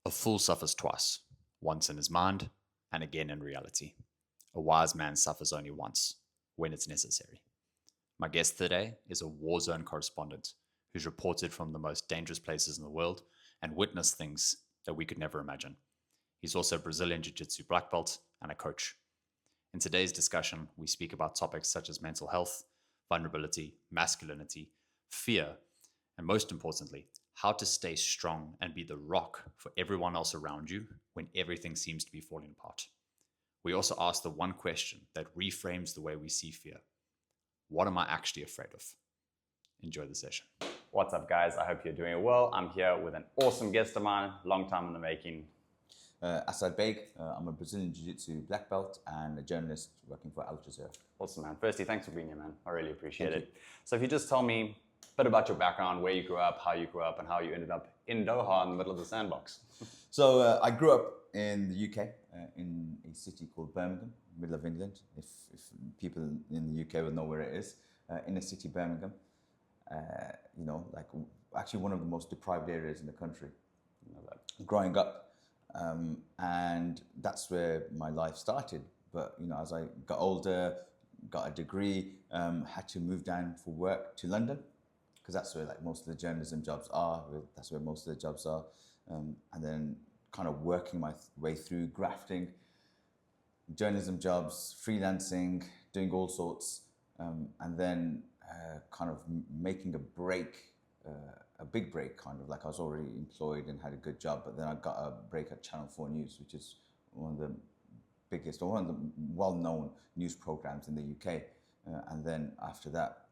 A fool suffers twice, once in his mind and again in reality. A wise man suffers only once, when it's necessary. My guest today is a war zone correspondent who's reported from the most dangerous places in the world and witnessed things that we could never imagine. He's also a Brazilian Jiu-Jitsu black belt and a coach. In today's discussion, we speak about topics such as mental health, vulnerability, masculinity, fear, and most importantly, how to stay strong and be the rock for everyone else around you when everything seems to be falling apart. We also ask the one question that reframes the way we see fear. What am I actually afraid of? Enjoy the session. What's up, guys? I hope you're doing well. I'm here with an awesome guest of mine, long time in the making. Aseed Baig. I'm a Brazilian Jiu-Jitsu black belt and a journalist working for Al Jazeera. Awesome, man. Firstly, thanks for being here, man. I really appreciate Thank it. So if you just tell me a bit about your background, where you grew up, and how you ended up in Doha in the middle of the sandbox. So I grew up in the UK, in a city called Birmingham, middle of England. If people in the UK will know where it is, inner city Birmingham. Actually one of the most deprived areas in the country. You know that. Growing up. And that's where my life started. But as I got older, got a degree, had to move down for work to London, because that's where most of the journalism jobs are. That's where most of the jobs are. And then kind of working my way through grafting, journalism jobs, freelancing, doing all sorts, and then kind of making a break. A big break, kind of like I was already employed and had a good job, but then I got a break at Channel 4 News, which is one of the biggest or one of the well-known news programs in the UK. And then after that,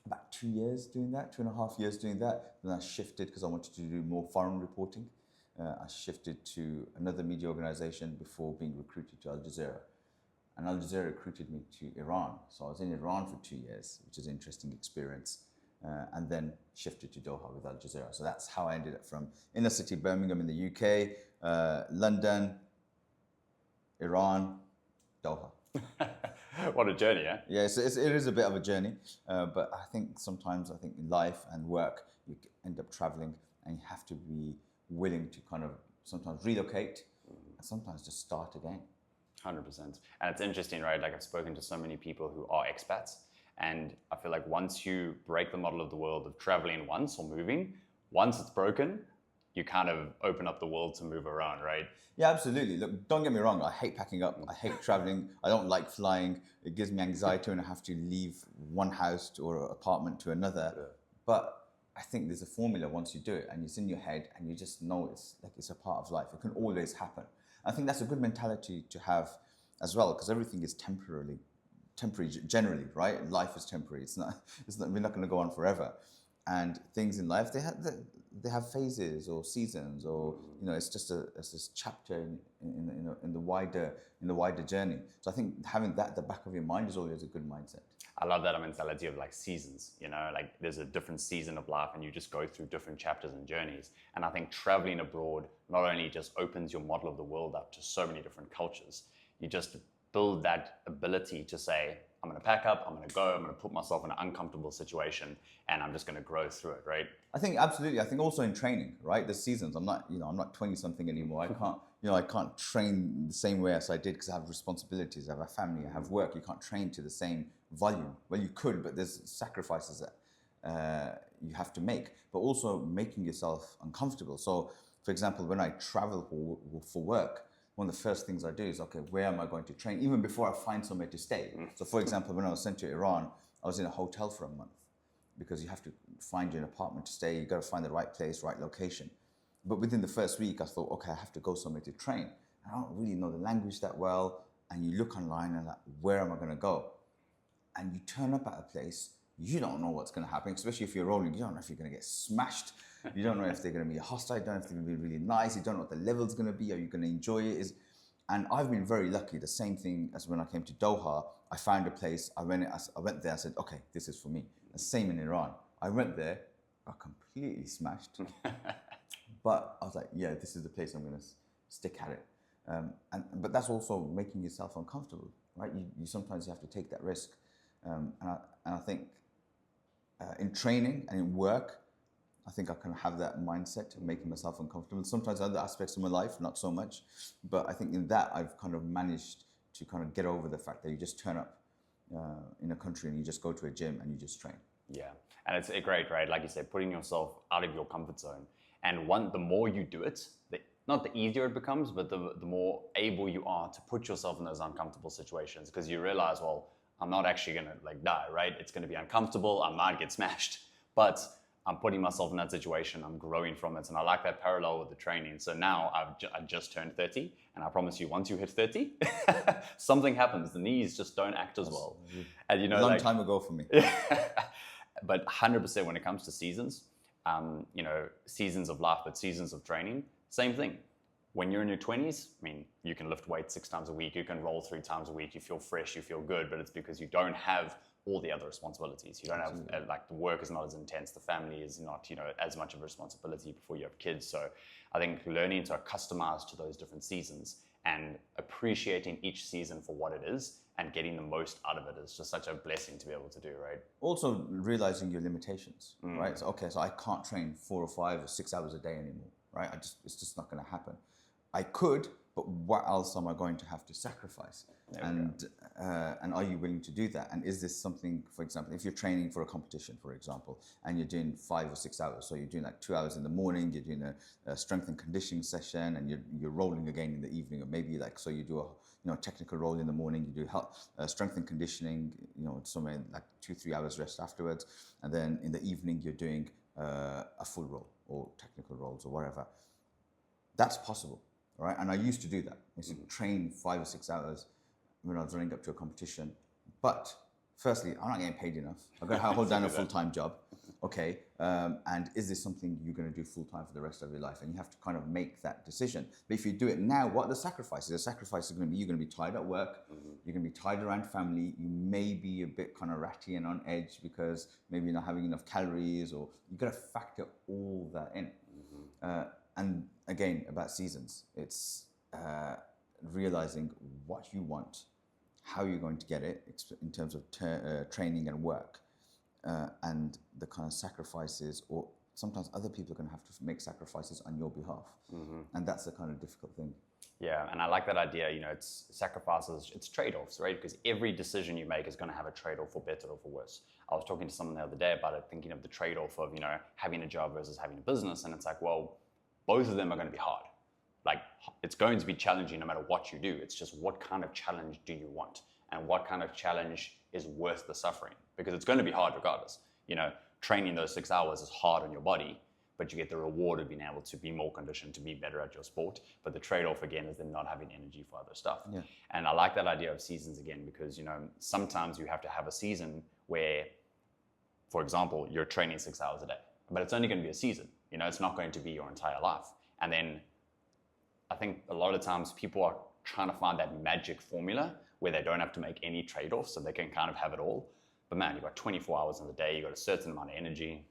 about 2 years doing that, 2.5 years doing that, then I shifted because I wanted to do more foreign reporting. I shifted to another media organization before being recruited to Al Jazeera. And Al Jazeera recruited me to Iran. So I was in Iran for 2 years, which is an interesting experience. And then shifted to Doha with Al Jazeera. So that's how I ended up from inner city Birmingham in the UK, London, Iran, Doha. What a journey, eh? Yeah, it is a bit of a journey, but I think sometimes in life and work, you end up traveling and you have to be willing to kind of sometimes relocate and sometimes just start again. 100%. And it's interesting, right? Like I've spoken to so many people who are expats. And I feel like once you break the model of the world of traveling once or moving, once it's broken, you kind of open up the world to move around, right? Yeah, absolutely. Look, don't get me wrong. I hate packing up. I hate traveling. I don't like flying. It gives me anxiety when I have to leave one house or apartment to another. Yeah. But I think there's a formula once you do it and it's in your head and you just know it's a part of life. It can always happen. I think that's a good mentality to have as well, because everything is temporary generally, right? Life is temporary. It's not we're not going to go on forever. And things in life, they have phases or seasons, or it's just this chapter in the wider journey. So I think having that at the back of your mind is always a good mindset. I love that mentality of like seasons, like there's a different season of life and you just go through different chapters and journeys. And I think traveling abroad not only just opens your model of the world up to so many different cultures, you just build that ability to say, I'm going to pack up, I'm going to go, I'm going to put myself in an uncomfortable situation and I'm just going to grow through it, right? I think absolutely. I think also in training, right? The seasons. I'm not 20 something anymore. I can't train the same way as I did because I have responsibilities, I have a family, I have work. You can't train to the same volume. Well, you could, but there's sacrifices that you have to make, but also making yourself uncomfortable. So, for example, when I travel for work, one of the first things I do is, okay, where am I going to train? Even before I find somewhere to stay. So for example, when I was sent to Iran, I was in a hotel for a month because you have to find you an apartment to stay. You got to find the right place, right location. But within the first week, I thought, okay, I have to go somewhere to train. I don't really know the language that well. And you look online and like, where am I going to go? And you turn up at a place, you don't know what's going to happen, especially if you're rolling. You don't know if you're going to get smashed. You don't know if they're going to be hostile. You don't know if they're going to be really nice. You don't know what the level's going to be. Are you going to enjoy it? And I've been very lucky. The same thing as when I came to Doha. I found a place. I went there. I said, okay, this is for me. The same in Iran. I went there. Got completely smashed. But I was like, yeah, this is the place I'm going to stick at it. But that's also making yourself uncomfortable, right? You sometimes have to take that risk. And I think in training and in work, I think I can have that mindset of making myself uncomfortable. Sometimes other aspects of my life, not so much. But I think in that, I've kind of managed to kind of get over the fact that you just turn up in a country and you just go to a gym and you just train. Yeah, and it's great, right? Like you said, putting yourself out of your comfort zone. And the more you do it, not the easier it becomes, but the more able you are to put yourself in those uncomfortable situations, because you realize, well, I'm not actually gonna like die, right? It's gonna be uncomfortable. I might get smashed, but I'm putting myself in that situation. I'm growing from it, and I like that parallel with the training. So now I just turned 30, and I promise you, once you hit 30, something happens. The knees just don't act as well. And you know, long time ago for me. But 100% when it comes to seasons, you know, seasons of life, but seasons of training, same thing. When you're in your 20s, I mean, you can lift weights 6 times a week, you can roll 3 times a week, you feel fresh, you feel good, but it's because you don't have all the other responsibilities. You don't have, like, the work is not as intense, the family is not, you know, as much of a responsibility before you have kids. So I think learning to customize to those different seasons and appreciating each season for what it is and getting the most out of it is just such a blessing to be able to do, right? Also realizing your limitations, right? So, okay, so I can't train 4 or 5 or 6 hours a day anymore, right? It's just not going to happen. I could, but what else am I going to have to sacrifice? And are you willing to do that? And is this something, for example, if you're training for a competition, for example, and you're doing 5 or 6 hours, so you're doing like 2 hours in the morning, you're doing a strength and conditioning session, and you're rolling again in the evening, or maybe like, so you do a technical roll in the morning, you do strength and conditioning, you know, somewhere like 2-3 hours rest afterwards, and then in the evening you're doing a full roll or technical rolls or whatever. That's possible. Right, and I used to do that. I used to train 5 or 6 hours when I was running up to a competition. But firstly, I'm not getting paid enough. I've got to hold down a full-time job. Okay, and is this something you're going to do full-time for the rest of your life? And you have to kind of make that decision. But if you do it now, what are the sacrifices? The sacrifices are going to be, you're going to be tired at work, you're going to be tired around family, you may be a bit kind of ratty and on edge because maybe you're not having enough calories, or you've got to factor all that in. And again, about seasons, it's realizing what you want, how you're going to get it in terms of training and work, and the kind of sacrifices, or sometimes other people are going to have to make sacrifices on your behalf. And that's the kind of difficult thing. Yeah, and I like that idea, you know, it's sacrifices, it's trade-offs, right? Because every decision you make is going to have a trade-off for better or for worse. I was talking to someone the other day about it, thinking of the trade-off of, you know, having a job versus having a business, and it's like, well, both of them are going to be hard. Like, it's going to be challenging no matter what you do. It's just what kind of challenge do you want? And what kind of challenge is worth the suffering? Because it's going to be hard regardless. You know, training those 6 hours is hard on your body, but you get the reward of being able to be more conditioned, to be better at your sport. But the trade-off again is then not having energy for other stuff. Yeah. And I like that idea of seasons again, because, you know, sometimes you have to have a season where, for example, you're training 6 hours a day, but it's only going to be a season. You know, it's not going to be your entire life. And then I think a lot of times people are trying to find that magic formula where they don't have to make any trade-offs, so they can kind of have it all. But man, you've got 24 hours in the day, you've got a certain amount of energy.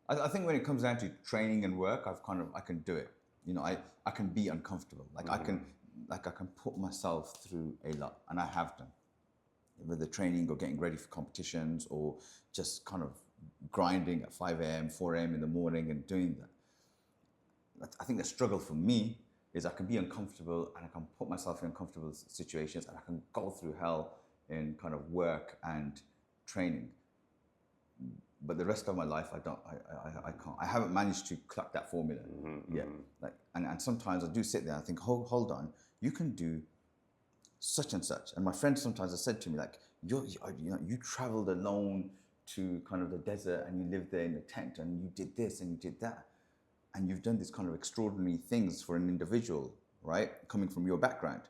I think when it comes down to training and work, I can do it. You know, I can be uncomfortable. Like I can put myself through a lot, and I have done. Whether training or getting ready for competitions or just kind of grinding at 5 a.m., 4 a.m. in the morning and doing that. I think the struggle for me is I can be uncomfortable and I can put myself in uncomfortable situations and I can go through hell in kind of work and training. But the rest of my life, I can't. I haven't managed to crack that formula yet. Like, and sometimes I do sit there and I think, hold on, you can do such and such. And my friends sometimes have said to me, like, you traveled alone to kind of the desert and you lived there in a tent and you did this and you did that. And you've done these kind of extraordinary things for an individual, right? Coming from your background.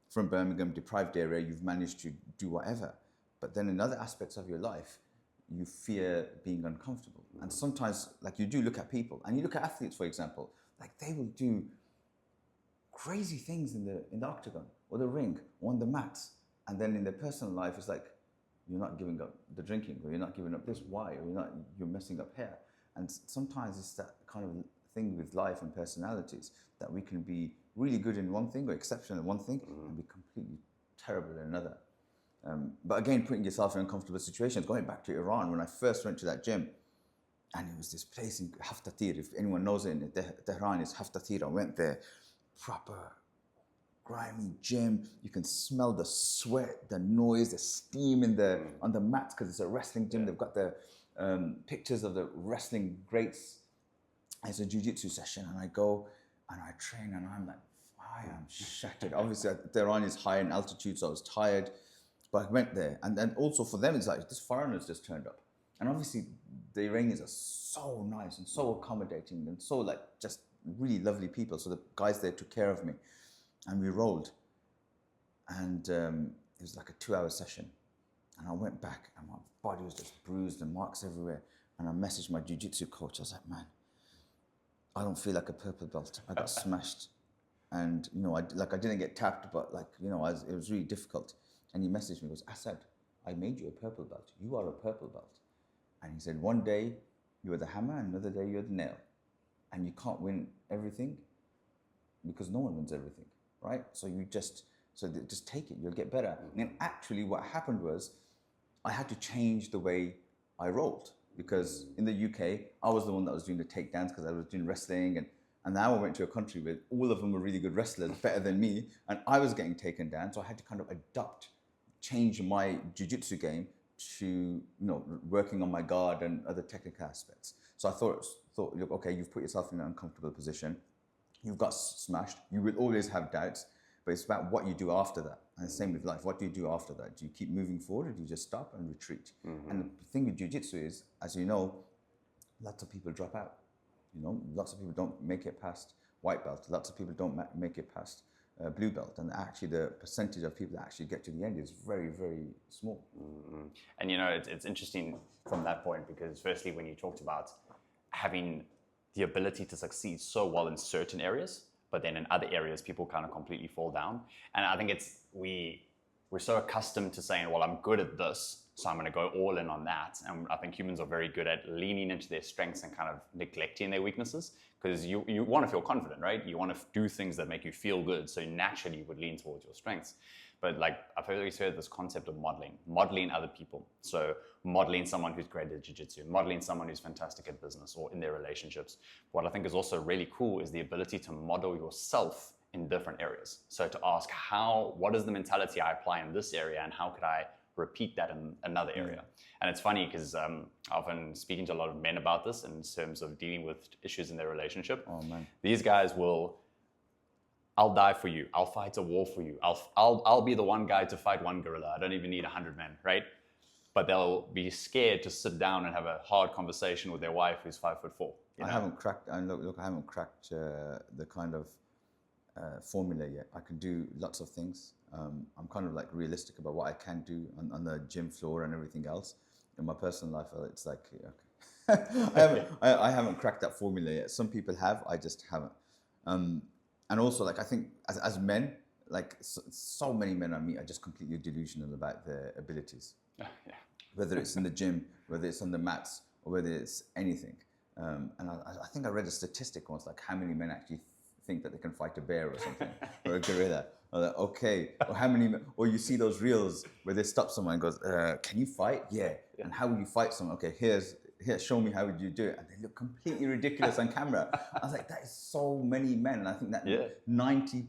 From Birmingham, deprived area, you've managed to do whatever. But then in other aspects of your life, you fear being uncomfortable. And sometimes, like, you do look at people, and you look at athletes, for example, like they will do crazy things in the octagon or the ring or on the mats. And then in their personal life, it's like, you're not giving up the drinking, or you're not giving up this, why? Or you're messing up here. And sometimes it's that kind of thing with life and personalities that we can be really good in one thing or exceptional in one thing and be completely terrible in another. But again, putting yourself in uncomfortable situations, going back to Iran, when I first went to that gym, And it was this place in Haftatir. If anyone knows it in Tehran, it's Haftatir. I went there, proper grimy gym. You can smell the sweat, the noise, the steam on the mats because it's a wrestling gym. They've got the pictures of the wrestling greats. It's a jiu-jitsu session, and I go and I train, and I'm like, I am shattered. Obviously, Tehran is high in altitude, so I was tired. But I went there, and then also for them, it's like this foreigners just turned up, and obviously the Iranians are so nice and so accommodating and so like just really lovely people. So the guys there took care of me, and we rolled, and it was like a 2-hour session, and I went back, and my body was just bruised and marks everywhere. And I messaged my jiu-jitsu coach. I was like, man, I don't feel like a purple belt. I got smashed, and I didn't get tapped, but it was really difficult. And he messaged me, he goes, Aseed, I made you a purple belt. You are a purple belt. And he said, one day you're the hammer, and another day you're the nail. And you can't win everything because no one wins everything, right? So just take it, you'll get better. And actually what happened was I had to change the way I rolled, because in the UK, I was the one that was doing the takedowns because I was doing wrestling, and now I went to a country where all of them were really good wrestlers, better than me, and I was getting taken down. So I had to kind of change my jiu-jitsu game to working on my guard and other technical aspects. So I thought, look, okay, you've put yourself in an uncomfortable position. You've got smashed. You will always have doubts, but it's about what you do after that. And the same with life. What do you do after that? Do you keep moving forward, or do you just stop and retreat? Mm-hmm. And the thing with jiu-jitsu is, as you know, lots of people drop out. Lots of people don't make it past white belt. Lots of people don't make it past blue belt, and actually the percentage of people that actually get to the end is very, very small. Mm-hmm. And it's interesting from that point, because firstly, when you talked about having the ability to succeed so well in certain areas, but then in other areas people kind of completely fall down. And I think we're so accustomed to saying, well, I'm good at this, so I'm going to go all in on that. And I think humans are very good at leaning into their strengths and kind of neglecting their weaknesses, because you want to feel confident, right? You want to do things that make you feel good, so naturally you would lean towards your strengths. But like I've always heard this concept of modeling other people. So modeling someone who's great at jiu-jitsu, modeling someone who's fantastic at business or in their relationships. What I think is also really cool is the ability to model yourself in different areas. So to ask what is the mentality I apply in this area, and how could I repeat that in another area? And it's funny because often speaking to a lot of men about this in terms of dealing with issues in their relationship. Oh man, these guys I'll die for you. I'll fight a war for you. I'll be the one guy to fight one gorilla. I don't even need 100 men, right? But they'll be scared to sit down and have a hard conversation with their wife who's 5'4". I haven't cracked. I haven't cracked the kind of formula yet. I can do lots of things. I'm kind of like realistic about what I can do on the gym floor and everything else. In my personal life, it's like, okay. I haven't cracked that formula yet. Some people have, I just haven't. And also, like, I think as men, like so many men I meet are just completely delusional about their abilities. Yeah. Whether it's in the gym, whether it's on the mats, or whether it's anything. And I think I read a statistic once, like how many men actually think that they can fight a bear or something, or a gorilla. I'm like, okay, or how many, or you see those reels where they stop someone and goes, can you fight? Yeah. And how would you fight someone? Okay, here, show me how would you do it. And they look completely ridiculous on camera. I was like, that is so many men. And I think that 90%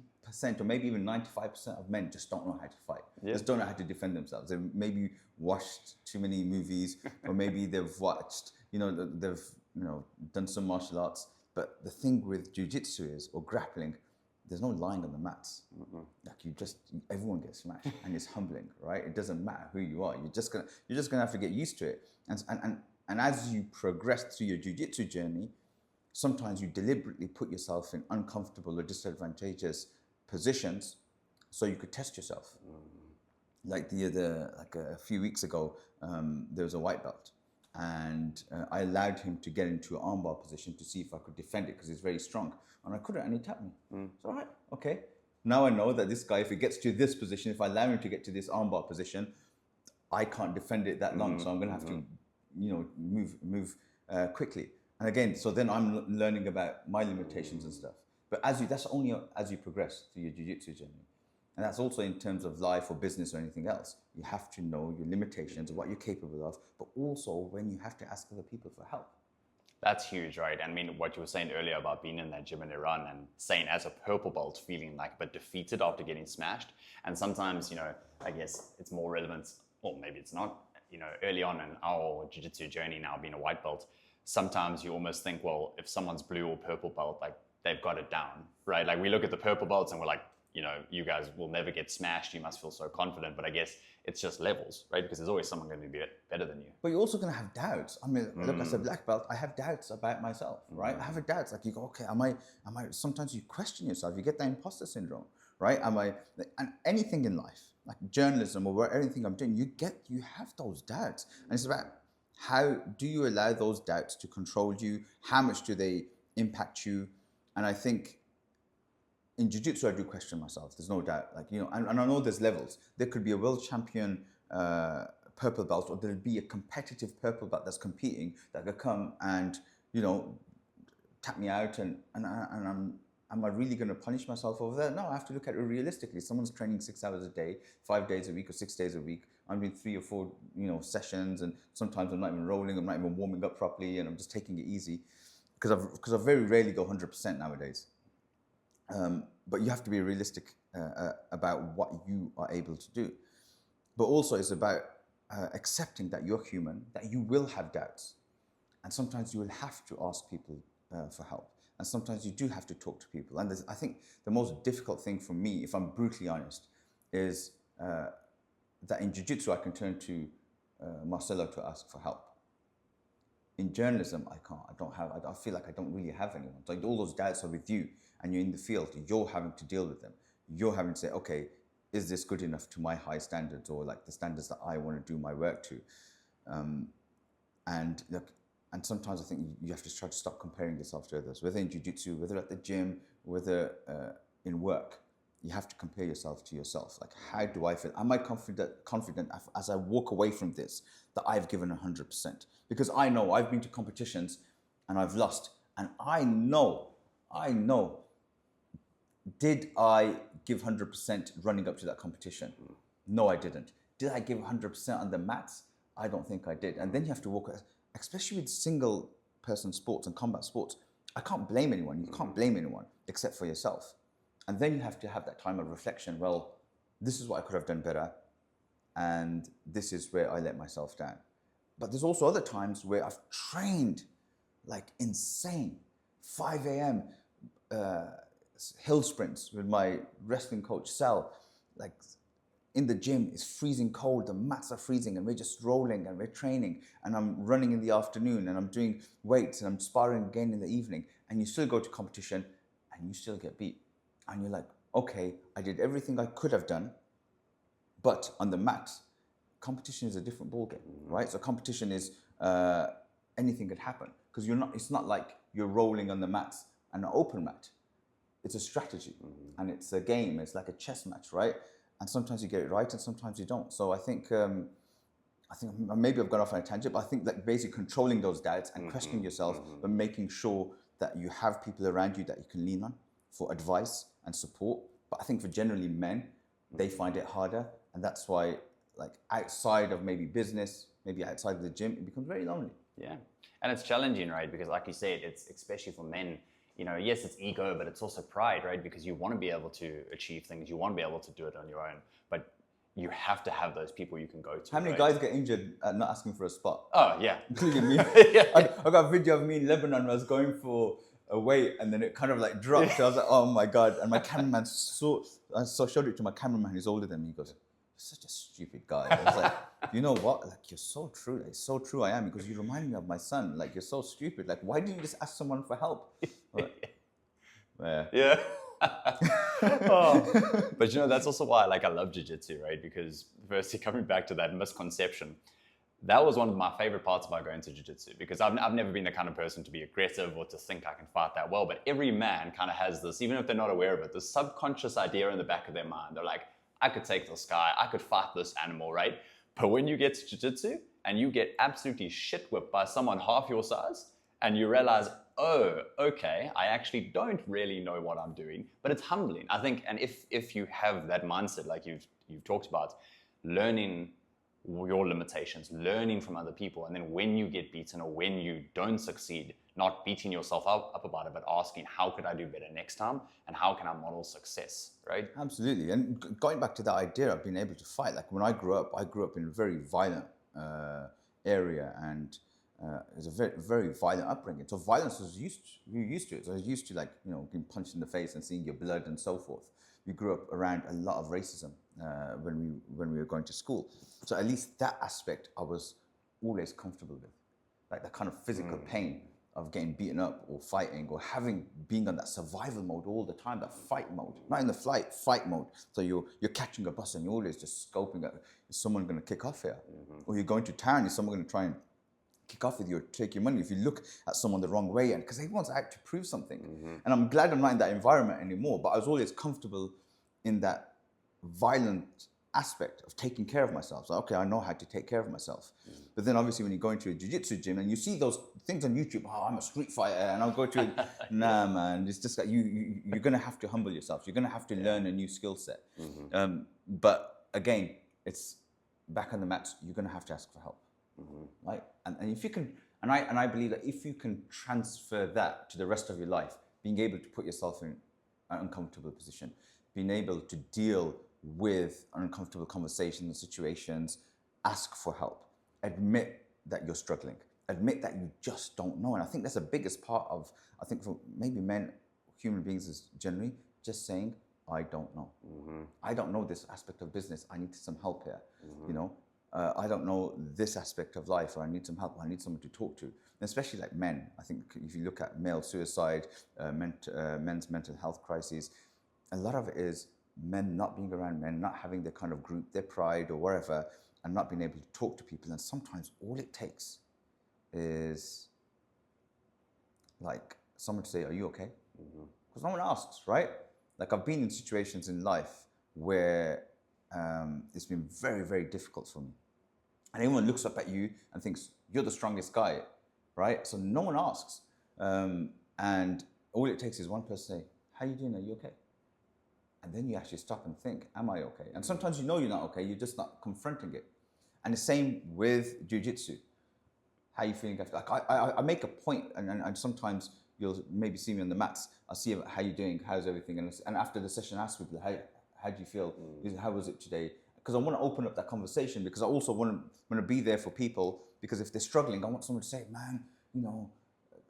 or maybe even 95% of men just don't know how to fight. Just don't know how to defend themselves. They maybe watched too many movies, or maybe they've watched, they've done some martial arts. But the thing with jiu-jitsu is, or grappling, there's no lying on the mats. Mm-hmm. Like everyone gets smashed, and it's humbling, right? It doesn't matter who you are. You're just gonna have to get used to it. And as you progress through your jiu-jitsu journey, sometimes you deliberately put yourself in uncomfortable or disadvantageous positions so you could test yourself. Mm-hmm. Like a few weeks ago, there was a white belt, and I allowed him to get into an armbar position to see if I could defend it, because he's very strong, and I couldn't, and he tapped me. So, all right, okay. Now I know that this guy, if he gets to this position, if I allow him to get to this armbar position, I can't defend it that long, so I'm going to have to, move quickly. And again, so then I'm learning about my limitations and stuff. But that's only as you progress through your jiu-jitsu journey. And that's also in terms of life or business or anything else. You have to know your limitations, what you're capable of, but also when you have to ask other people for help. That's huge, right? I mean, what you were saying earlier about being in that gym in Iran and saying as a purple belt, feeling like a bit defeated after getting smashed. And sometimes, I guess it's more relevant, or maybe it's not, early on in our jiu-jitsu journey now being a white belt, sometimes you almost think, well, if someone's blue or purple belt, like they've got it down, right? Like we look at the purple belts and we're like, you guys will never get smashed. You must feel so confident. But I guess it's just levels, right? Because there's always someone going to be better than you. But you're also going to have doubts. I mean, look, as a black belt, I have doubts about myself, right? I have doubts. Like you go, okay, am I, sometimes you question yourself. You get that imposter syndrome, right? And anything in life, like journalism or anything I'm doing, you have those doubts. And it's about how do you allow those doubts to control you? How much do they impact you? And I think in jiu-jitsu, I do question myself. There's no doubt. Like, and I know there's levels. There could be a world champion purple belt, or there'll be a competitive purple belt that's competing that could come and, tap me out. And am I really going to punish myself over that? No, I have to look at it realistically. Someone's training 6 hours a day, 5 days a week, or 6 days a week. I'm doing 3 or 4, sessions, and sometimes I'm not even rolling. I'm not even warming up properly, and I'm just taking it easy because I very rarely go 100% nowadays. But you have to be realistic about what you are able to do. But also it's about accepting that you're human, that you will have doubts. And sometimes you will have to ask people for help. And sometimes you do have to talk to people. And I think the most difficult thing for me, if I'm brutally honest, is that in jiu-jitsu I can turn to Marcelo to ask for help. In journalism, I can't. I feel like I don't really have anyone. Like all those doubts are with you, and you're in the field. You're having to deal with them. You're having to say, okay, is this good enough to my high standards, or like the standards that I want to do my work to? And sometimes I think you have to try to stop comparing yourself to others, whether in jiu-jitsu, whether at the gym, whether in work. You have to compare yourself to yourself. Like, how do I feel? Am I confident as I walk away from this that I've given 100%? Because I know I've been to competitions and I've lost. And I know, did I give 100% running up to that competition? No, I didn't. Did I give 100% on the mats? I don't think I did. And then you have to walk, especially with single person sports and combat sports. I can't blame anyone. You can't blame anyone except for yourself. And then you have to have that time of reflection. Well, this is what I could have done better. And this is where I let myself down. But there's also other times where I've trained like insane. 5 a.m. Hill sprints with my wrestling coach, Sal. Like in the gym, it's freezing cold. The mats are freezing and we're just rolling and we're training. And I'm running in the afternoon and I'm doing weights and I'm sparring again in the evening. And you still go to competition and you still get beat. And you're like, okay, I did everything I could have done, but on the mat, competition is a different ballgame, right? So competition is anything could happen because it's not like you're rolling on the mats and an open mat. It's a strategy and it's a game. It's like a chess match, right? And sometimes you get it right and sometimes you don't. So I think maybe I've gone off on a tangent, but I think that basically controlling those doubts and questioning yourself, but making sure that you have people around you that you can lean on for advice and support. But I think for generally men, they find it harder. And that's why, like outside of maybe business, maybe outside of the gym, it becomes very lonely. Yeah. And it's challenging, right? Because like you said, it's especially for men, yes, it's ego, but it's also pride, right? Because you want to be able to achieve things. You want to be able to do it on your own. But you have to have those people you can go to. How many guys get injured not asking for a spot? Oh, yeah. Including me. Yeah. I got a video of me in Lebanon where I was going for a weight and then it kind of like dropped. So I was like, oh my God. And my cameraman showed it to my cameraman who's older than me. He goes, you're such a stupid guy. I was like, you know what? Like, you're so true. Like, so true I am because you remind me of my son. Like, you're so stupid. Like, why didn't you just ask someone for help? Yeah. Oh. But that's also why I love jiu-jitsu, right? Because firstly, coming back to that misconception, that was one of my favorite parts about going to jiu-jitsu because I've never been the kind of person to be aggressive or to think I can fight that well. But every man kind of has this, even if they're not aware of it, this subconscious idea in the back of their mind. They're like, I could take this guy, I could fight this animal, right? But when you get to jiu-jitsu and you get absolutely shit whipped by someone half your size and you realize, oh, okay, I actually don't really know what I'm doing, but it's humbling. I think, and if you have that mindset, like you've talked about, learning your limitations, learning from other people, and then when you get beaten or when you don't succeed, not beating yourself up about it, but asking, how could I do better next time, and how can I model success, right? Absolutely. And going back to that idea of being able to fight, like when I grew up in a very violent area, and it was a very, very violent upbringing. So violence was you're used to it. So I was used to, like, you know, being punched in the face and seeing your blood and so forth. We grew up around a lot of racism when we were going to school. So at least that aspect I was always comfortable with, like that kind of physical pain of getting beaten up or fighting or being on that survival mode all the time, that fight mode, not in the fight mode. So you're catching a bus and you're always just scoping at, is someone going to kick off here? Or you're going to town, is someone going to try and kick off with you or take your money if you look at someone the wrong way? And because everyone's out to prove something. And I'm glad I'm not in that environment anymore, but I was always comfortable in that violent aspect of taking care of myself. So, okay, I know how to take care of myself. But then obviously when you go into a jiu-jitsu gym and you see those things on YouTube, oh, I'm a street fighter, and I'll go to it. Nah, man, it's just like you're going to have to humble yourself. You're going to have to learn a new skill set. But again, it's back on the mats, you're going to have to ask for help. Right? And if you can, and I believe that if you can transfer that to the rest of your life, being able to put yourself in an uncomfortable position, being able to deal with uncomfortable conversations and situations, ask for help, admit that you're struggling, admit that you just don't know. And I think that's the biggest part of, I think for maybe men, human beings is generally just saying, I don't know. I don't know this aspect of business. I need some help here. You know, I don't know this aspect of life, or I need some help. I need someone to talk to. And especially like men. I think if you look at male suicide, men's mental health crises, a lot of it is men not being around men, not having their kind of group, their pride or whatever, and not being able to talk to people. And sometimes all it takes is like someone to say, are you okay? Because no one asks, right? Like I've been in situations in life where it's been very, very difficult for me. And everyone looks up at you and thinks, you're the strongest guy, right? So no one asks. And all it takes is one person say, how you doing? Are you okay? And then you actually stop and think, am I okay? And sometimes you know you're not okay, you're just not confronting it. And the same with jiu-jitsu. How you feeling? Like I make a point, and sometimes you'll maybe see me on the mats. I'll see how you doing, how's everything? And after the session, I ask people, how do you feel? How was it today? Because I want to open up that conversation, because I also want to be there for people, because if they're struggling, I want someone to say, man, you know,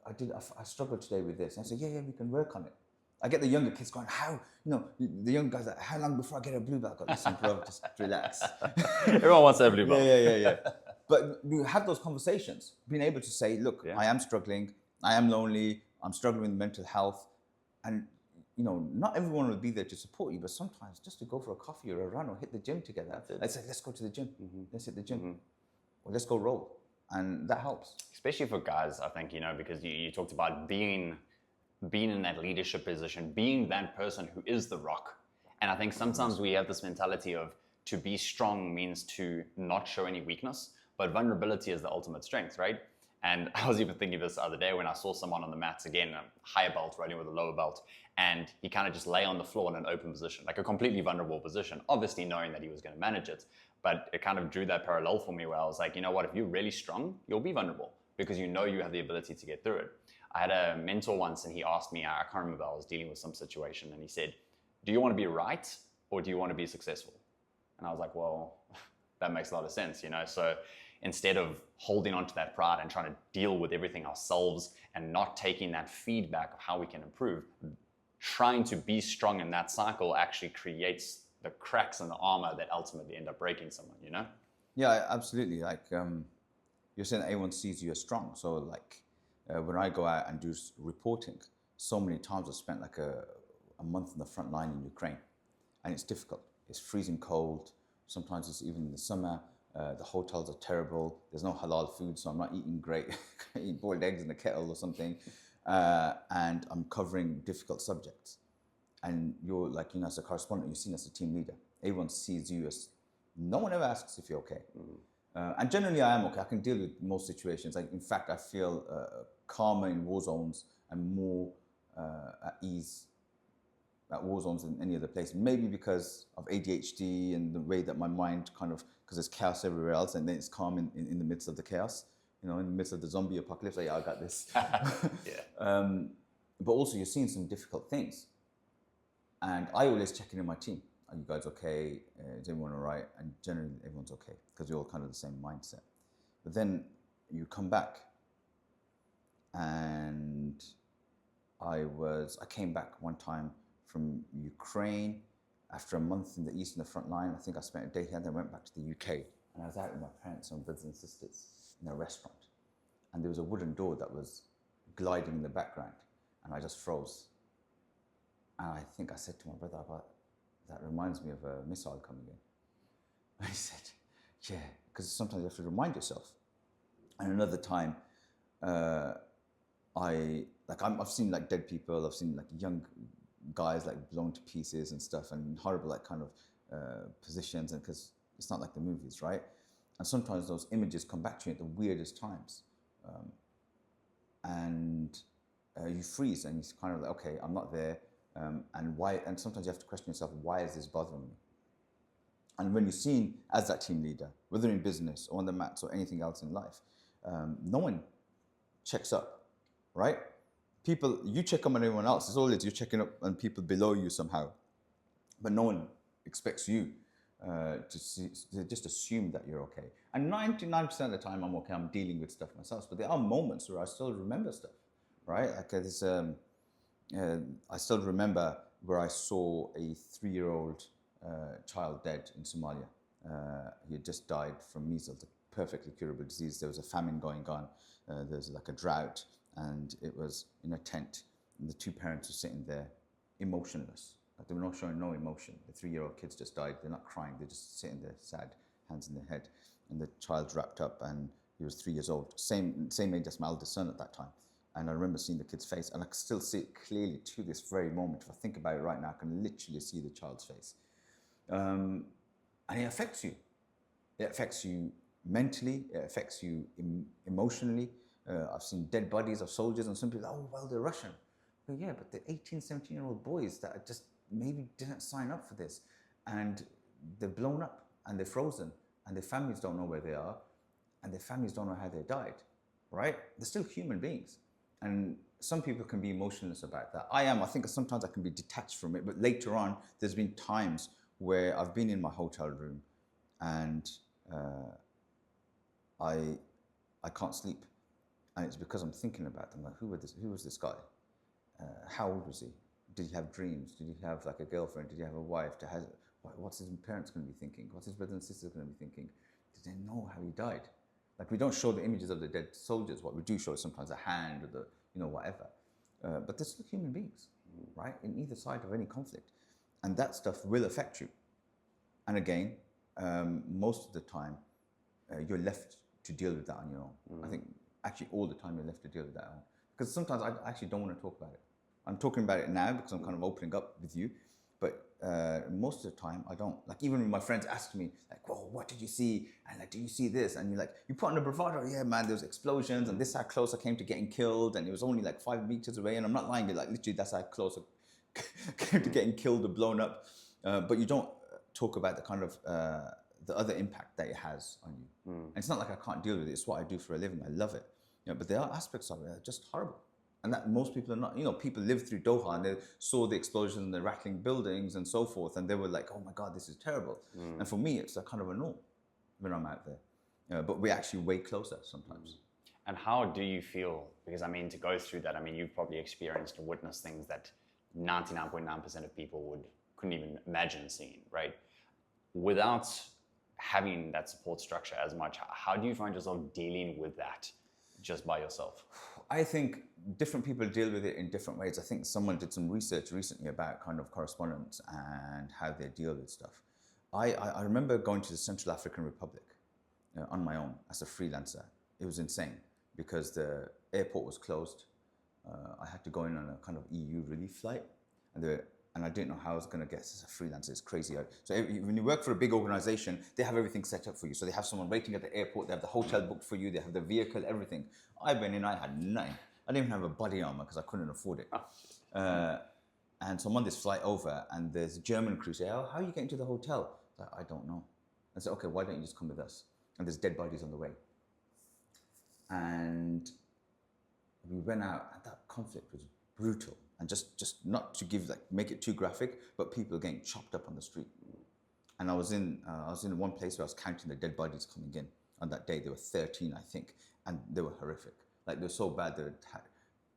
I struggled today with this. And I say, yeah, we can work on it. I get the younger kids going, how, you know, the young guys like, how long before I get a blue belt? I go, listen, bro, just relax. Everyone wants a blue belt. Yeah. But we have those conversations, being able to say, look, I am struggling, I am lonely, I'm struggling with mental health. And, you know, not everyone will be there to support you, but sometimes just to go for a coffee or a run or hit the gym together. Let's say, let's go to the gym. Let's hit the gym. Or let's go roll. And that helps. Especially for guys, I think, you know, because you talked about being in that leadership position, being that person who is the rock. And I think sometimes we have this mentality of to be strong means to not show any weakness, but vulnerability is the ultimate strength, right? And I was even thinking this the other day when I saw someone on the mats, again, a higher belt running with a lower belt, and he kind of just lay on the floor in an open position, like a completely vulnerable position, obviously knowing that he was going to manage it. But it kind of drew that parallel for me where I was like, you know what, if you're really strong, you'll be vulnerable because you know you have the ability to get through it. I had a mentor once and he asked me, I can't remember, I was dealing with some situation, and he said, do you want to be right or do you want to be successful? And I was like, well, that makes a lot of sense, you know? So instead of holding on to that pride and trying to deal with everything ourselves and not taking that feedback of how we can improve, trying to be strong in that cycle actually creates the cracks in the armor that ultimately end up breaking someone, you know? Yeah, absolutely. Like you're saying that everyone sees you as strong. So like when I go out and do reporting, so many times I've spent like a month on the front line in Ukraine, and it's difficult. It's freezing cold. Sometimes it's even in the summer. The hotels are terrible. There's no halal food, so I'm not eating great. I eat boiled eggs in a kettle or something. And I'm covering difficult subjects. And you're like, you know, as a correspondent, you're seen as a team leader. Everyone sees you as, no one ever asks if you're okay. And generally I am okay. I can deal with most situations. Like, in fact, I feel calmer in war zones and more at ease at war zones than any other place. Maybe because of ADHD and the way that my mind kind of, because there's chaos everywhere else, and then it's calm in the midst of the chaos. You know, in the midst of the zombie apocalypse, like, I got this. But also, you're seeing some difficult things. And I always check in with my team. Are you guys okay? Is everyone all right? And generally, everyone's okay, because we're all kind of the same mindset. But then you come back, and I came back one time from Ukraine after a month in the east in the front line. I think I spent a day here, and then went back to the UK. And I was out with my parents and brothers and sisters in a restaurant. And there was a wooden door that was gliding in the background. And I just froze. And I think I said to my brother, that reminds me of a missile coming in. And he said, yeah, because sometimes you have to remind yourself. And another time, I've seen like dead people, I've seen like young guys like blown to pieces and stuff, and horrible like kind of positions, and because it's not like the movies, right? And sometimes those images come back to you at the weirdest times. And you freeze, and you're kind of like, okay, I'm not there. And why? And sometimes you have to question yourself, why is this bothering me? And when you're seen as that team leader, whether in business or on the mats or anything else in life, no one checks up, right? You check up on everyone else. It's always you're checking up on people below you somehow, but no one expects you to just assume that you're okay. And 99% of the time, I'm okay. I'm dealing with stuff myself, but there are moments where I still remember stuff, right? Like I still remember where I saw a 3-year-old child dead in Somalia. He had just died from measles, a perfectly curable disease. There was a famine going on. There was like a drought, and it was in a tent. And the 2 parents were sitting there, emotionless. Like they were not showing no emotion. The 3-year-old kids just died. They're not crying. They're just sitting there, sad, hands in their head. And the child's wrapped up, and he was 3 years old. Same age as my eldest son at that time. And I remember seeing the kid's face, and I can still see it clearly to this very moment. If I think about it right now, I can literally see the child's face. And it affects you. It affects you mentally. It affects you emotionally. I've seen dead bodies of soldiers, and some people, oh, well, they're Russian. Well, yeah, but they're 18, 17-year-old boys that just maybe didn't sign up for this. And they're blown up, and they're frozen, and their families don't know where they are, and their families don't know how they died, right? They're still human beings. And some people can be emotionless about that. I think sometimes I can be detached from it, but later on, there's been times where I've been in my hotel room and I can't sleep. And it's because I'm thinking about them, like, who was this guy? How old was he? Did he have dreams? Did he have like a girlfriend? Did he have a wife? What's his parents going to be thinking? What's his brothers and sisters going to be thinking? Did they know how he died? Like, we don't show the images of the dead soldiers. What we do show is sometimes a hand or whatever. But they're still human beings, right? In either side of any conflict. And that stuff will affect you. And again, most of the time, you're left to deal with that on your own. I think actually all the time you're left to deal with that on. Because sometimes I actually don't want to talk about it. I'm talking about it now because I'm kind of opening up with you. But most of the time, I don't. Like, even when my friends ask me, like, whoa, what did you see? And like, do you see this? And you're like, you put on the bravado, yeah, man, there was explosions, and this is how close I came to getting killed, and it was only like 5 meters away, and I'm not lying, like, literally, that's how close I came to getting killed or blown up. But you don't talk about the kind of, the other impact that it has on you. And it's not like I can't deal with it, it's what I do for a living, I love it. But there are aspects of it that are just horrible. And that most people are not, people lived through Doha and they saw the explosions and the rattling buildings and so forth. And they were like, oh my God, this is terrible. And for me, it's a kind of a norm when I'm out there. But we're actually way closer sometimes. And how do you feel? Because to go through that, you've probably experienced or witnessed things that 99.9% of people couldn't even imagine seeing, right? Without having that support structure as much, how do you find yourself dealing with that just by yourself? I think different people deal with it in different ways. I think someone did some research recently about kind of correspondents and how they deal with stuff. I remember going to the Central African Republic on my own as a freelancer. It was insane because the airport was closed. I had to go in on a kind of EU relief flight, and I didn't know how I was going to get as a freelancer. It's crazy. So when you work for a big organization, they have everything set up for you. So they have someone waiting at the airport, they have the hotel booked for you, they have the vehicle, everything. I went in, I had nothing. I didn't even have a body armor because I couldn't afford it. And so I'm on this flight over, and there's a German crew say, "Oh, how are you getting to the hotel?" I don't know. I said, "Okay, why don't you just come with us?" And there's dead bodies on the way. And we went out, and that conflict was brutal. And just not to make it too graphic, but people getting chopped up on the street. And I was in one place where I was counting the dead bodies coming in. On that day, there were 13, I think, and they were horrific. Like, they were so bad, they had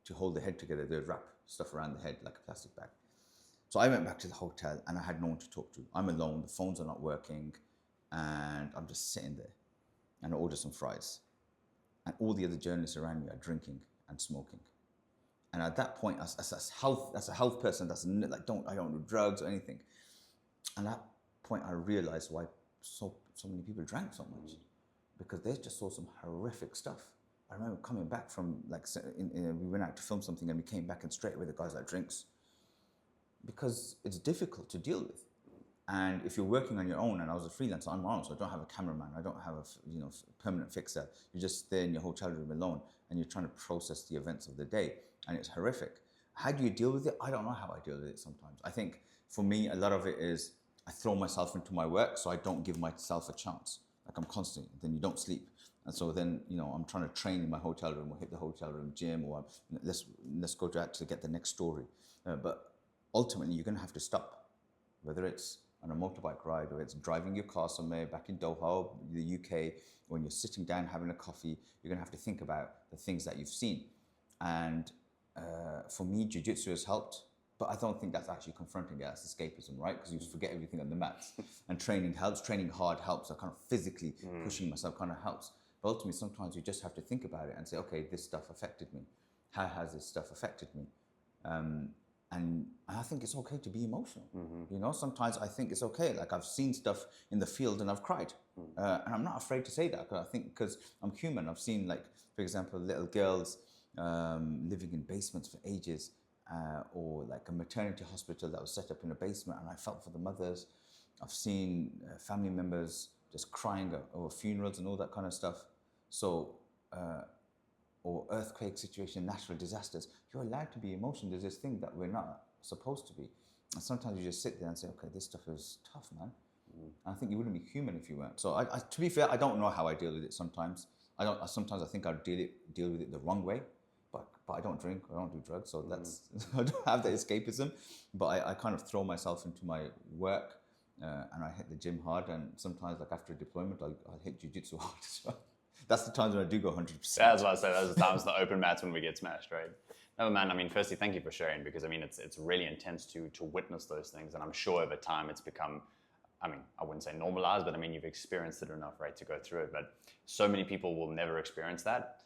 to hold the head together, they'd wrap stuff around the head like a plastic bag. So I went back to the hotel, and I had no one to talk to. I'm alone, the phones are not working, and I'm just sitting there. And I ordered some fries. And all the other journalists around me are drinking and smoking. And at that point, as a health person, I don't do drugs or anything. And at that point, I realized why so many people drank so much, because they just saw some horrific stuff. I remember coming back from we went out to film something, and we came back, and straight away the guys like drinks, because it's difficult to deal with. And if you're working on your own, and I was a freelancer, I'm on, so I don't have a cameraman, I don't have a permanent fixer. You're just there in your hotel room alone, and you're trying to process the events of the day, and it's horrific. How do you deal with it? I don't know how I deal with it sometimes. I think for me, a lot of it is I throw myself into my work, so I don't give myself a chance. Like, I'm constant, then you don't sleep. And so then, I'm trying to train in my hotel room, or hit the hotel room gym, or let's go to actually get the next story. But ultimately, you're going to have to stop, whether it's on a motorbike ride, or it's driving your car somewhere back in Doha, or the UK, when you're sitting down having a coffee, you're going to have to think about the things that you've seen. And for me, jiu-jitsu has helped, but I don't think that's actually confronting it as escapism, right? Because you forget everything on the mats. And training helps, training hard helps, so kind of physically pushing myself kind of helps. But ultimately, sometimes you just have to think about it and say, okay, this stuff affected me. How has this stuff affected me? And I think it's okay to be emotional. Sometimes I think it's okay. Like, I've seen stuff in the field and I've cried. And I'm not afraid to say that, because I'm human. I've seen, like, for example, little girls living in basements for ages, or like a maternity hospital that was set up in a basement, and I felt for the mothers. I've seen family members just crying over funerals and all that kind of stuff. So, or earthquake situation, natural disasters, you're allowed to be emotional. There's this thing that we're not supposed to be. And sometimes you just sit there and say, okay, this stuff is tough, man. And I think you wouldn't be human if you weren't. So to be fair, I don't know how I deal with it sometimes. Sometimes I think I deal with it the wrong way, but I don't drink, I don't do drugs, so that's, I don't have that escapism, but I kind of throw myself into my work, and I hit the gym hard, and sometimes, like, after a deployment, I'll hit jiu-jitsu hard as well. That's the times when I do go 100%. Yeah, that's what I say. Those are the times, the open mats when we get smashed, right? No, man, I mean, firstly, thank you for sharing, because, I mean, it's really intense to witness those things. And I'm sure over time it's become, I mean, I wouldn't say normalized, but I mean, you've experienced it enough, right, to go through it. But so many people will never experience that.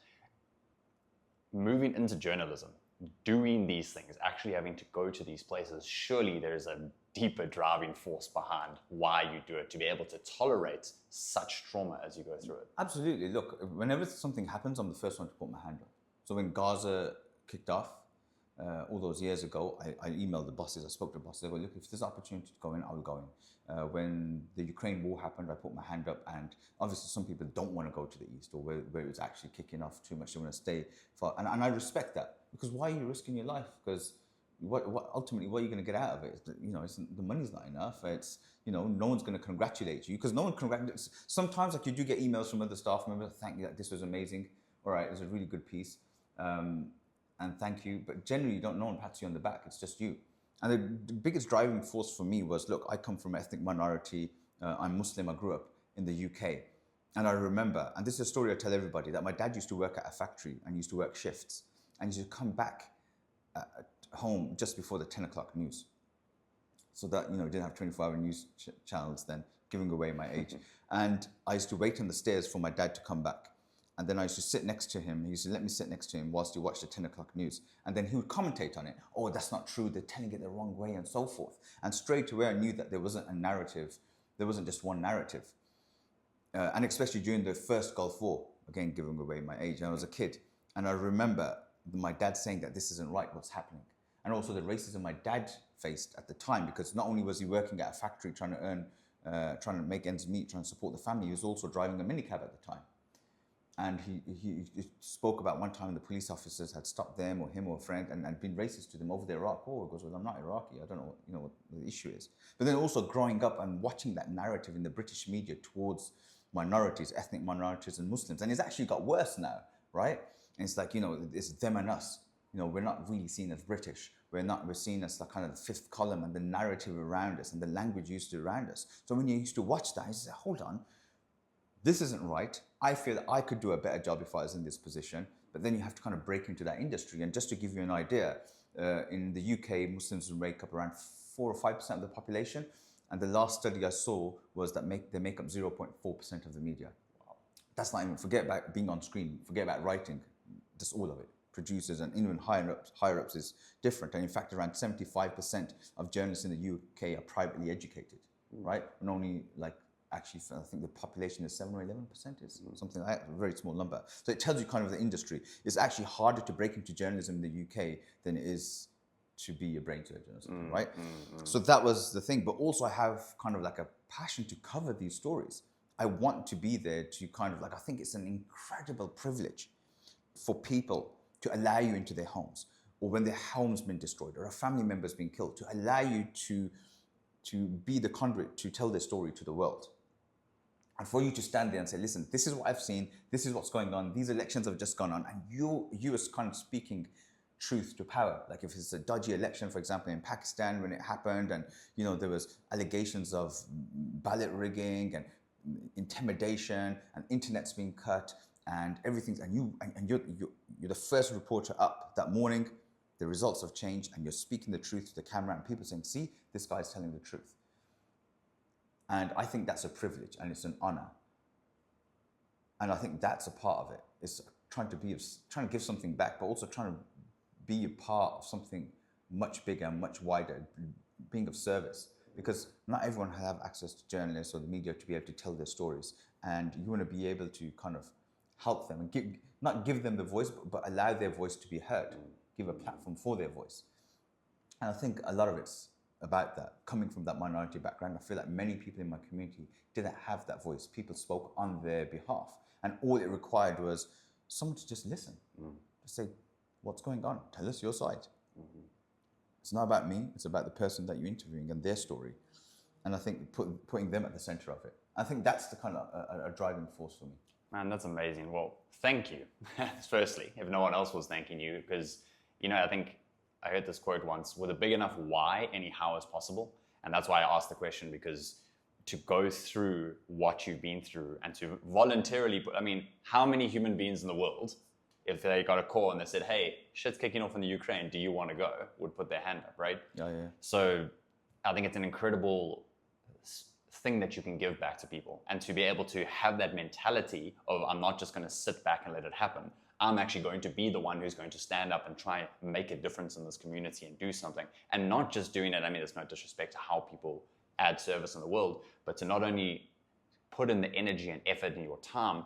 Moving into journalism, doing these things, actually having to go to these places, surely there's a deeper driving force behind why you do it, to be able to tolerate such trauma as you go through it. Absolutely. Look, whenever something happens, I'm the first one to put my hand up. So when Gaza kicked off all those years ago, I emailed the bosses, I spoke to the bosses, I go, look, if there's an opportunity to go in, I will go in. When the Ukraine war happened, I put my hand up, and obviously some people don't want to go to the east, or where it's actually kicking off too much, they want to stay far. And I respect that, because why are you risking your life? Because ultimately, what are you going to get out of it? The money's not enough. It's, no one's going to congratulate you, because no one congratulates. Sometimes, like, you do get emails from other staff members, thank you, that this was amazing. All right, it was a really good piece. And thank you. But generally, no one pats you on the back. It's just you. And the biggest driving force for me was, look, I come from an ethnic minority. I'm Muslim. I grew up in the UK. And I remember, and this is a story I tell everybody, that my dad used to work at a factory and used to work shifts. And he used to come back home just before the 10 o'clock news. So that, didn't have 24-hour news channels then, giving away my age. And I used to wait on the stairs for my dad to come back. And then I used to sit next to him. He used to let me sit next to him whilst he watched the 10 o'clock news. And then he would commentate on it. Oh, that's not true. They're telling it the wrong way, and so forth. And straight away, I knew that there wasn't a narrative. There wasn't just one narrative. And especially during the first Gulf War, again, giving away my age. I was a kid. And I remember my dad saying that this isn't right, what's happening. And also the racism my dad faced at the time, because not only was he working at a factory trying to make ends meet, trying to support the family, he was also driving a minicab at the time. And he spoke about one time the police officers had stopped them or him or a friend and been racist to them over the Iraq war. He goes, well, I'm not Iraqi. I don't know, what the issue is. But then also growing up and watching that narrative in the British media towards minorities, ethnic minorities and Muslims. And it's actually got worse now, right? And it's like, it's them and us. We're not really seen as British. We're seen as kind of the fifth column and the narrative around us and the language used around us. So when you used to watch that, you say, hold on, this isn't right. I feel that I could do a better job if I was in this position. But then you have to kind of break into that industry. And just to give you an idea, in the UK, Muslims make up around 4 or 5% of the population. And the last study I saw was that they make up 0.4% of the media. Wow. That's not even, forget about being on screen, forget about writing, just all of it. Producers and even higher ups is different. And in fact, around 75% of journalists in the UK are privately educated, right? And only actually, I think the population is 7 or 11%, is something like that, a very small number. So it tells you kind of the industry. It's actually harder to break into journalism in the UK than it is to be a brain surgeon or something, right? So that was the thing. But also I have kind of like a passion to cover these stories. I want to be there to kind of I think it's an incredible privilege for people to allow you into their homes, or when their home's been destroyed, or a family member's been killed, to allow you to be the conduit to tell their story to the world. And for you to stand there and say, listen, this is what I've seen, this is what's going on, these elections have just gone on, and you are kind of speaking truth to power. Like if it's a dodgy election, for example, in Pakistan when it happened, and there was allegations of ballot rigging and intimidation, and internet's being cut, and everything's, and you're the first reporter up that morning, the results have changed, and you're speaking the truth to the camera, and people saying, see, this guy's telling the truth. And I think that's a privilege and it's an honor. And I think that's a part of it. It's trying to give something back, but also trying to be a part of something much bigger and much wider, being of service. Because not everyone has access to journalists or the media to be able to tell their stories. And you want to be able to kind of help them and not give them the voice, but allow their voice to be heard, give a platform for their voice. And I think a lot of it's about that, coming from that minority background. I feel like many people in my community didn't have that voice. People spoke on their behalf. And all it required was someone to just listen, to say, what's going on? Tell us your side. It's not about me, it's about the person that you're interviewing and their story. And I think putting them at the center of it. I think that's the kind of a driving force for me. Man, that's amazing. Well, thank you, firstly, if no one else was thanking you, because, I think I heard this quote once, with a big enough why, any how is possible. And that's why I asked the question, because to go through what you've been through and to voluntarily how many human beings in the world, if they got a call and they said, hey, shit's kicking off in the Ukraine, do you want to go, would put their hand up, right? Yeah. So I think it's an incredible thing that you can give back to people, and to be able to have that mentality of, I'm not just going to sit back and let it happen. I'm actually going to be the one who's going to stand up and try and make a difference in this community and do something. And not just doing it, there's no disrespect to how people add service in the world, but to not only put in the energy and effort in your time,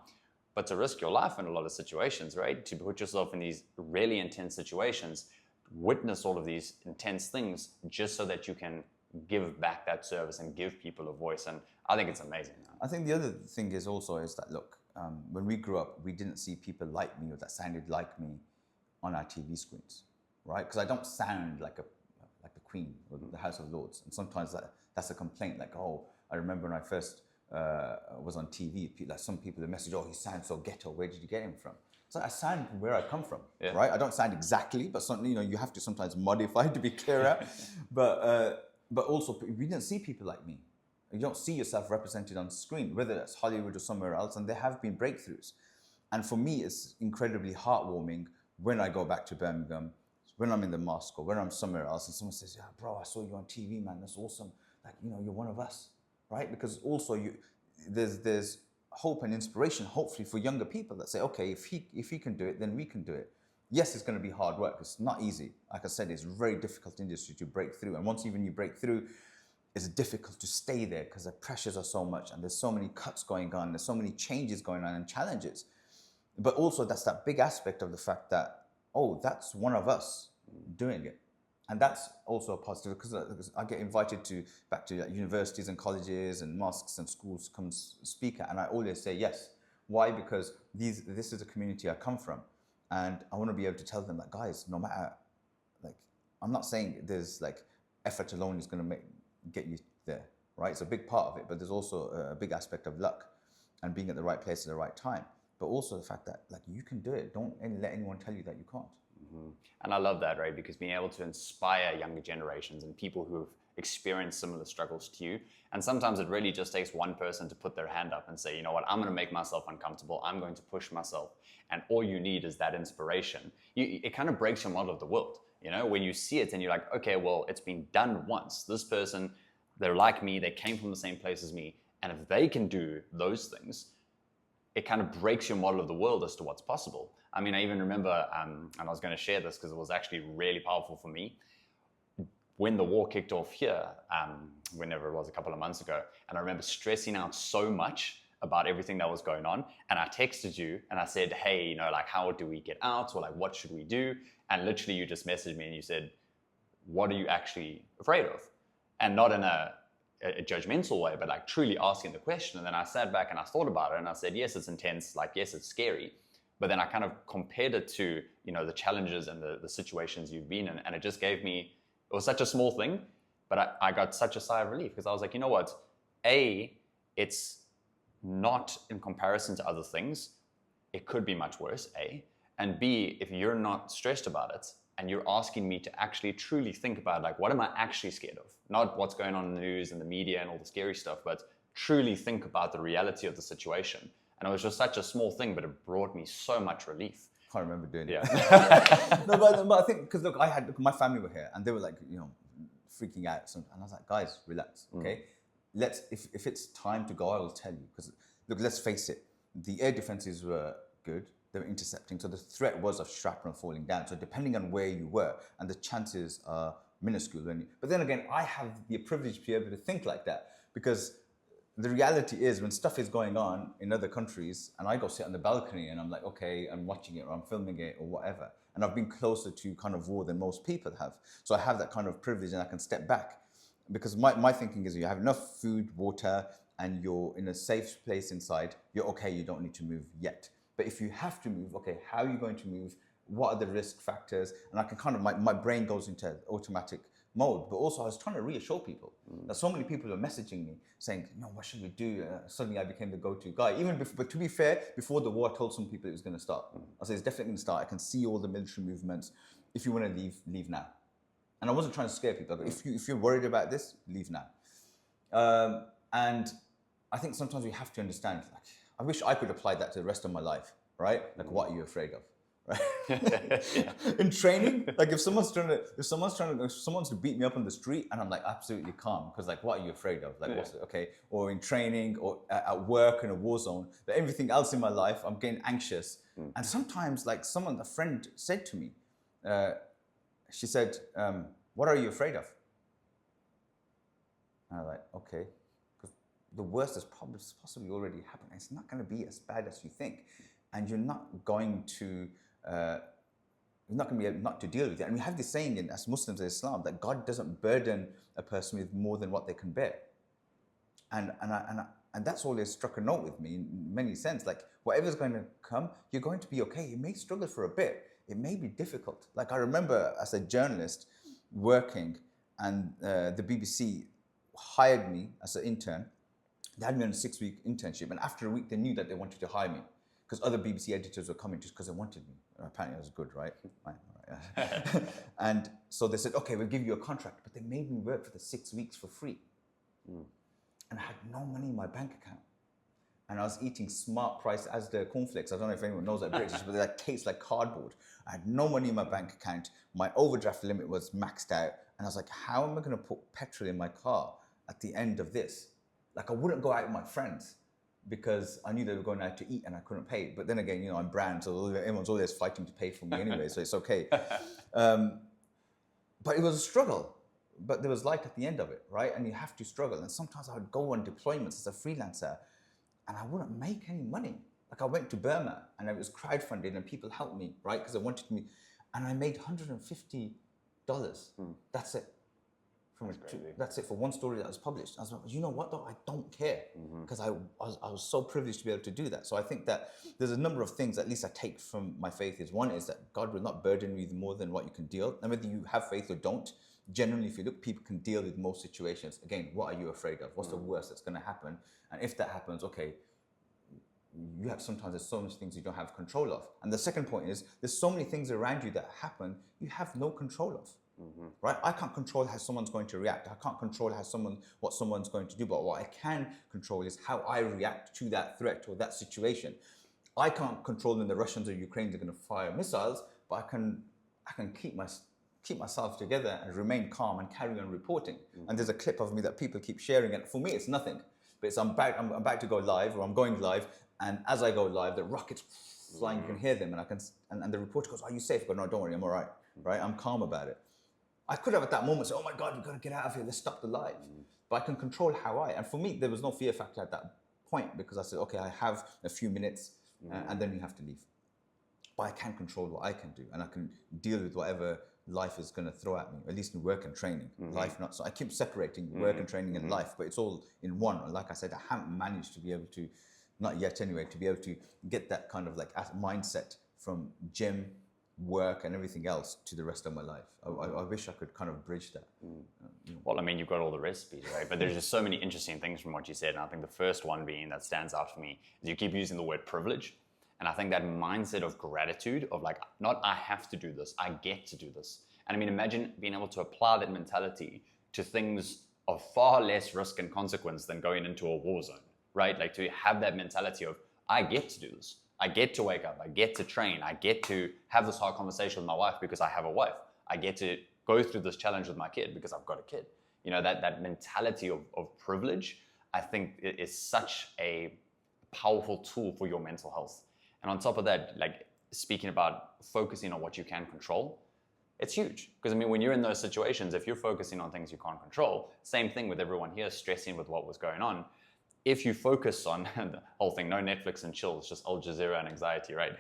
but to risk your life in a lot of situations, right? To put yourself in these really intense situations, witness all of these intense things just so that you can give back that service and give people a voice. And I think it's amazing. I think the other thing is that, look, when we grew up, we didn't see people like me or that sounded like me on our TV screens, right? Because I don't sound like the Queen or the House of Lords. And sometimes that's a complaint, like, oh, I remember when I first was on TV, some people message, oh, he sounds so ghetto, where did you get him from? So I sound from where I come from, right? I don't sound exactly, but you have to sometimes modify to be clearer. But also, we didn't see people like me. You don't see yourself represented on screen, whether that's Hollywood or somewhere else, and there have been breakthroughs. And for me, it's incredibly heartwarming when I go back to Birmingham, when I'm in the mosque or when I'm somewhere else, and someone says, yeah, bro, I saw you on TV, man, that's awesome. Like, you're one of us, right? Because also there's hope and inspiration, hopefully, for younger people that say, okay, if he can do it, then we can do it. Yes, it's going to be hard work. It's not easy. Like I said, it's a very difficult industry to break through. And once even you break through, it's difficult to stay there because the pressures are so much and there's so many cuts going on, there's so many changes going on and challenges. But also that's that big aspect of the fact that, oh, that's one of us doing it. And that's also a positive, because I get invited back to universities and colleges and mosques and schools to come speak at, and I always say, yes, Why? Because this is a community I come from, and I want to be able to tell them that, guys, no matter, like, I'm not saying there's like effort alone is going to get you there, right? It's a big part of it, but there's also a big aspect of luck and being at the right place at the right time. But also the fact that like you can do it. Don't let anyone tell you that you can't. Mm-hmm. And I love that, right? Because being able to inspire younger generations and people who've experienced similar struggles to you. And sometimes it really just takes one person to put their hand up and say, you know what, I'm going to make myself uncomfortable. I'm going to push myself. And all you need is that inspiration. It kind of breaks your model of the world. You know, when you see it and you're like, okay, well, it's been done once. This person, they're like me. They came from the same place as me. And if they can do those things, it kind of breaks your model of the world as to what's possible. I mean, I even remember, and I was going to share this because it was actually really powerful for me, when the war kicked off here, whenever it was a couple of months ago, and I remember stressing out so much about everything that was going on, and I texted you and I said, hey, you know, like, how do we get out, or like, what should we do? And literally you just messaged me and you said, what are you actually afraid of? And not in a judgmental way, but like truly asking the question. And then I sat back and I thought about it and I said, yes, it's intense, like, yes, it's scary. But then I kind of compared it to, you know, the challenges and the situations you've been in, and it just gave me, it was such a small thing, but I got such a sigh of relief because I was like, you know what? A, it's not in comparison to other things. It could be much worse, A. And B, if you're not stressed about it and you're asking me to actually truly think about, like, what am I actually scared of? Not what's going on in the news and the media and all the scary stuff, but truly think about the reality of the situation. And it was just such a small thing, but it brought me so much relief. I can't remember doing it. Yeah. No, but I think, because look, my family were here and they were like, you know, freaking out. And I was like, guys, relax, okay? If it's time to go, I will tell you. Because look, let's face it, the air defenses were good. They were intercepting. So the threat was of shrapnel falling down. So depending on where you were, and the chances are minuscule. But then again, I have the privilege to be able to think like that, because the reality is when stuff is going on in other countries and I go sit on the balcony and I'm like, okay, I'm watching it or I'm filming it or whatever. And I've been closer to kind of war than most people have. So I have that kind of privilege and I can step back, because my thinking is you have enough food, water, and you're in a safe place inside, you're okay, you don't need to move yet. But if you have to move, okay, how are you going to move? What are the risk factors? And I can kind of, my brain goes into automatic mode. But also I was trying to reassure people that so many people are messaging me saying, you know, what should we do? Suddenly I became the go-to guy. But to be fair, before the war, I told some people it was going to start. I said, it's definitely going to start. I can see all the military movements. If you want to leave now. And I wasn't trying to scare people. I go, if you're worried about this, leave now. And I think sometimes we have to understand, like, I wish I could apply that to the rest of my life, right? Like, what are you afraid of? Right? In training, like if someone's to beat me up on the street and I'm like absolutely calm, because like, what are you afraid of? Like, what's it? Okay. Or in training or at work in a war zone, but everything else in my life, I'm getting anxious. And sometimes like a friend said to me, she said, what are you afraid of? And I'm like, okay, because the worst has possibly already happened. It's not going to be as bad as you think. And you're not going to be able not to deal with it. And we have this saying as Muslims in Islam that God doesn't burden a person with more than what they can bear. And that's always struck a note with me in many sense. Like, whatever's going to come, you're going to be okay. You may struggle for a bit. It may be difficult. Like, I remember as a journalist working, and the BBC hired me as an intern. They had me on a 6-week internship. And after a week, they knew that they wanted to hire me, because other BBC editors were coming just because they wanted me. Apparently I was good, right? Right. And so they said, okay, we'll give you a contract. But they made me work for the 6 weeks for free. And I had no money in my bank account. And I was eating Smart Price as the cornflakes. I don't know if anyone knows that British, but they like taste like cardboard. I had no money in my bank account. My overdraft limit was maxed out. And I was like, how am I going to put petrol in my car at the end of this? Like, I wouldn't go out with my friends, because I knew they were going out to eat and I couldn't pay. But then again, you know, I'm brand, so everyone's always fighting to pay for me anyway, so it's okay. But it was a struggle. But there was light at the end of it, right? And you have to struggle. And sometimes I would go on deployments as a freelancer and I wouldn't make any money. Like, I went to Burma and it was crowdfunded and people helped me, right? Because they wanted me. And I made $150. That's it. That's it for one story that was published. I was like, you know what though, I don't care, because I was so privileged to be able to do that. So I think that there's a number of things at least I take from my faith. Is one is that God will not burden you with more than what you can deal, and whether you have faith or don't, generally if you look, people can deal with most situations. Again, what are you afraid of? What's the worst that's going to happen? And if that happens, okay, sometimes there's so many things you don't have control of. And the second point is there's so many things around you that happen you have no control of. Right? I can't control how someone's going to react. I can't control what someone's going to do. But what I can control is how I react to that threat or that situation. I can't control when the Russians or Ukrainians are going to fire missiles, but I can keep myself together and remain calm and carry on reporting. And there's a clip of me that people keep sharing, and for me it's nothing. But I'm about to go live, or I'm going live, and as I go live, the rockets flying. You can hear them, and the reporter goes, "Are you safe?" I go, "No, don't worry, I'm all right." Right? I'm calm about it. I could have at that moment said, "Oh my God, we've got to get out of here. Let's stop the live." But I can control and for me, there was no fear factor at that point, because I said, okay, I have a few minutes and then we have to leave. But I can control what I can do, and I can deal with whatever life is going to throw at me, at least in work and training. Life not so. I keep separating work and training and life, but it's all in one. And like I said, I haven't managed to be able to, not yet anyway, to be able to get that kind of like mindset from gym, work and everything else to the rest of my life. I wish I could kind of bridge that. Well, I mean, you've got all the recipes, right? But there's just so many interesting things from what you said. And I think the first one being that stands out for me is you keep using the word privilege. And I think that mindset of gratitude of like, not I have to do this, I get to do this. And I mean, imagine being able to apply that mentality to things of far less risk and consequence than going into a war zone, right? Like to have that mentality of, I get to do this. I get to wake up, I get to train, I get to have this hard conversation with my wife because I have a wife. I get to go through this challenge with my kid because I've got a kid. You know, that mentality of privilege, I think is such a powerful tool for your mental health. And on top of that, like speaking about focusing on what you can control, it's huge. Because I mean, when you're in those situations, if you're focusing on things you can't control, same thing with everyone here stressing with what was going on. If you focus on the whole thing, no Netflix and chill, it's just Al Jazeera and anxiety, right?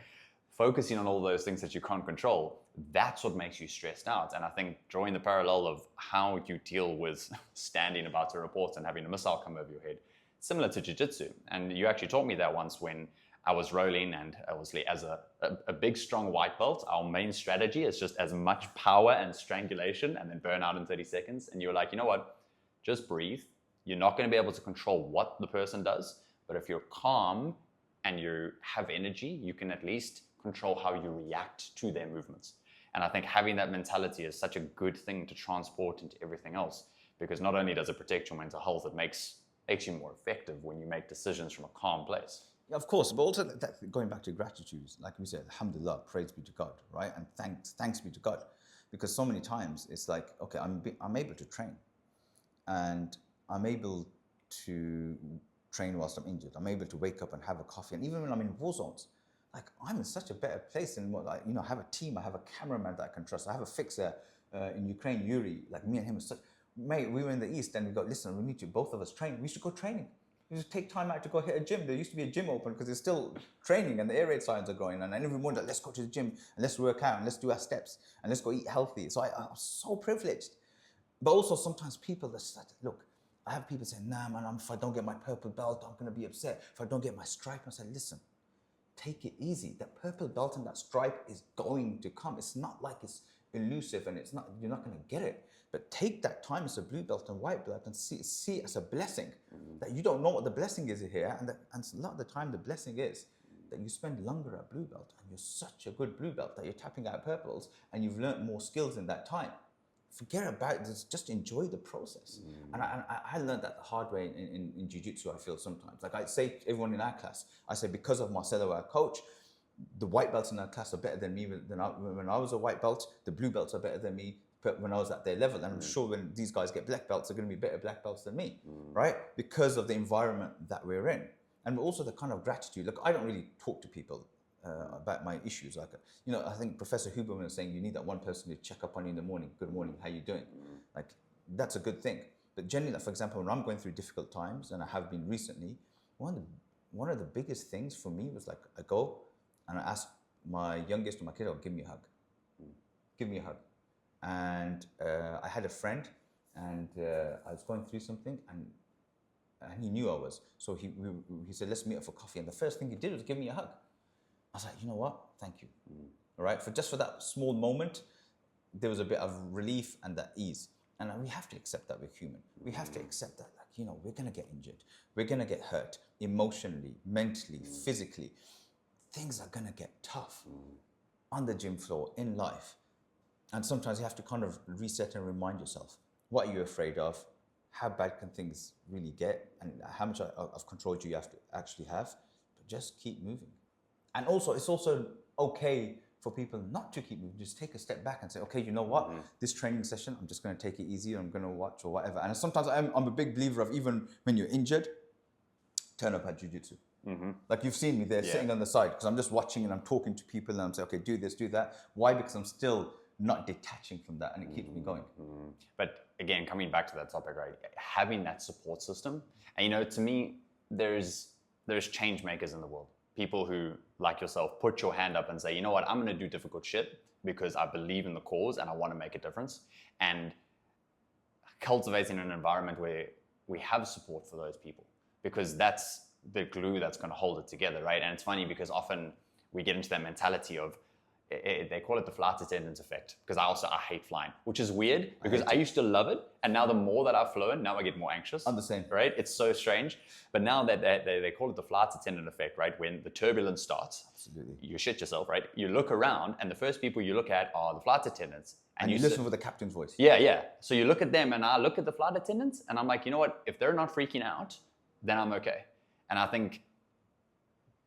Focusing on all those things that you can't control, that's what makes you stressed out. And I think drawing the parallel of how you deal with standing about to report and having a missile come over your head, similar to jiu-jitsu. And you actually taught me that once when I was rolling, and obviously as a big, strong white belt, our main strategy is just as much power and strangulation and then burn out in 30 seconds. And you were like, you know what, just breathe. You're not going to be able to control what the person does, but if you're calm and you have energy, you can at least control how you react to their movements. And I think having that mentality is such a good thing to transport into everything else, because not only does it protect your mental health, it makes you more effective when you make decisions from a calm place. Yeah, of course, but also going back to gratitude, like we said, alhamdulillah, praise be to God, right? And thanks be to God, because so many times it's like, okay, I'm able to train, and I'm able to train whilst I'm injured. I'm able to wake up and have a coffee. And even when I'm in war zones, like I'm in such a better place than what, like, you know, I have a team, I have a cameraman that I can trust. I have a fixer in Ukraine, Yuri, like me and him. Mate, we were in the East and we go, listen, we need to, both of us train. We should go training. We should take time out to go hit a gym. There used to be a gym open because there's still training and the air raid signs are going on. And every morning, let's go to the gym and let's work out and let's do our steps and let's go eat healthy. So I'm so privileged. But also sometimes people that look, I have people saying, nah, man, if I don't get my purple belt, I'm going to be upset. If I don't get my stripe, I say, listen, take it easy. That purple belt and that stripe is going to come. It's not like it's elusive and you're not going to get it. But take that time as a blue belt and white belt and see it as a blessing. That you don't know what the blessing is here. And a lot of the time, the blessing is that you spend longer at blue belt and you're such a good blue belt that you're tapping out purples and you've learned more skills in that time. Forget about this, just enjoy the process. And I learned that the hard way in jiu-jitsu, I feel sometimes. Like I say to everyone in our class, I say, because of Marcelo, our coach, the white belts in our class are better than me when I was a white belt. The blue belts are better than me when I was at their level. And I'm sure when these guys get black belts, they're going to be better black belts than me, right? Because of the environment that we're in. And also the kind of gratitude. Look, I don't really talk to people about my issues. Like, you know, I think Professor Huberman was saying you need that one person to check up on you in the morning. Good morning, how you doing? Like, that's a good thing. But generally, like, for example, when I'm going through difficult times, and I have been recently, one of the biggest things for me was like, I go and I ask my youngest or my kid, oh, give me a hug. Give me a hug. And I had a friend and I was going through something, and he knew I was. So he said, let's meet up for coffee. And the first thing he did was give me a hug. I was like, you know what? Thank you. All right. For that small moment, there was a bit of relief and that ease. And we have to accept that we're human. We have to accept that, like, you know, we're going to get injured. We're going to get hurt emotionally, mentally, physically. Things are going to get tough on the gym floor, in life. And sometimes you have to kind of reset and remind yourself, what are you afraid of? How bad can things really get? And how much of control do you have to actually have? But just keep moving. And also, it's also okay for people not to keep moving. Just take a step back and say, okay, you know what? This training session, I'm just going to take it easy. I'm going to watch or whatever. And sometimes I'm a big believer of, even when you're injured, turn up at jiu-jitsu. Like, you've seen me there sitting on the side, because I'm just watching and I'm talking to people and I'm saying, okay, do this, do that. Why? Because I'm still not detaching from that, and it keeps me going. But again, coming back to that topic, right? Having that support system, and, you know, to me, there's change makers in the world. People who, like yourself, put your hand up and say, you know what, I'm going to do difficult shit because I believe in the cause and I want to make a difference. And cultivating an environment where we have support for those people, because that's the glue that's going to hold it together, right? And it's funny because often we get into that mentality of, they call it the flight attendant effect, because I hate flying, which is weird because I used to love it. And now the more that I've flown, now I get more anxious. I'm the same. Right? It's so strange. But now that they call it the flight attendant effect, right? When the turbulence starts, absolutely, you shit yourself, right? You look around and the first people you look at are the flight attendants. And you listen for the captain's voice. Yeah. So you look at them, and I look at the flight attendants and I'm like, you know what? If they're not freaking out, then I'm okay. And I think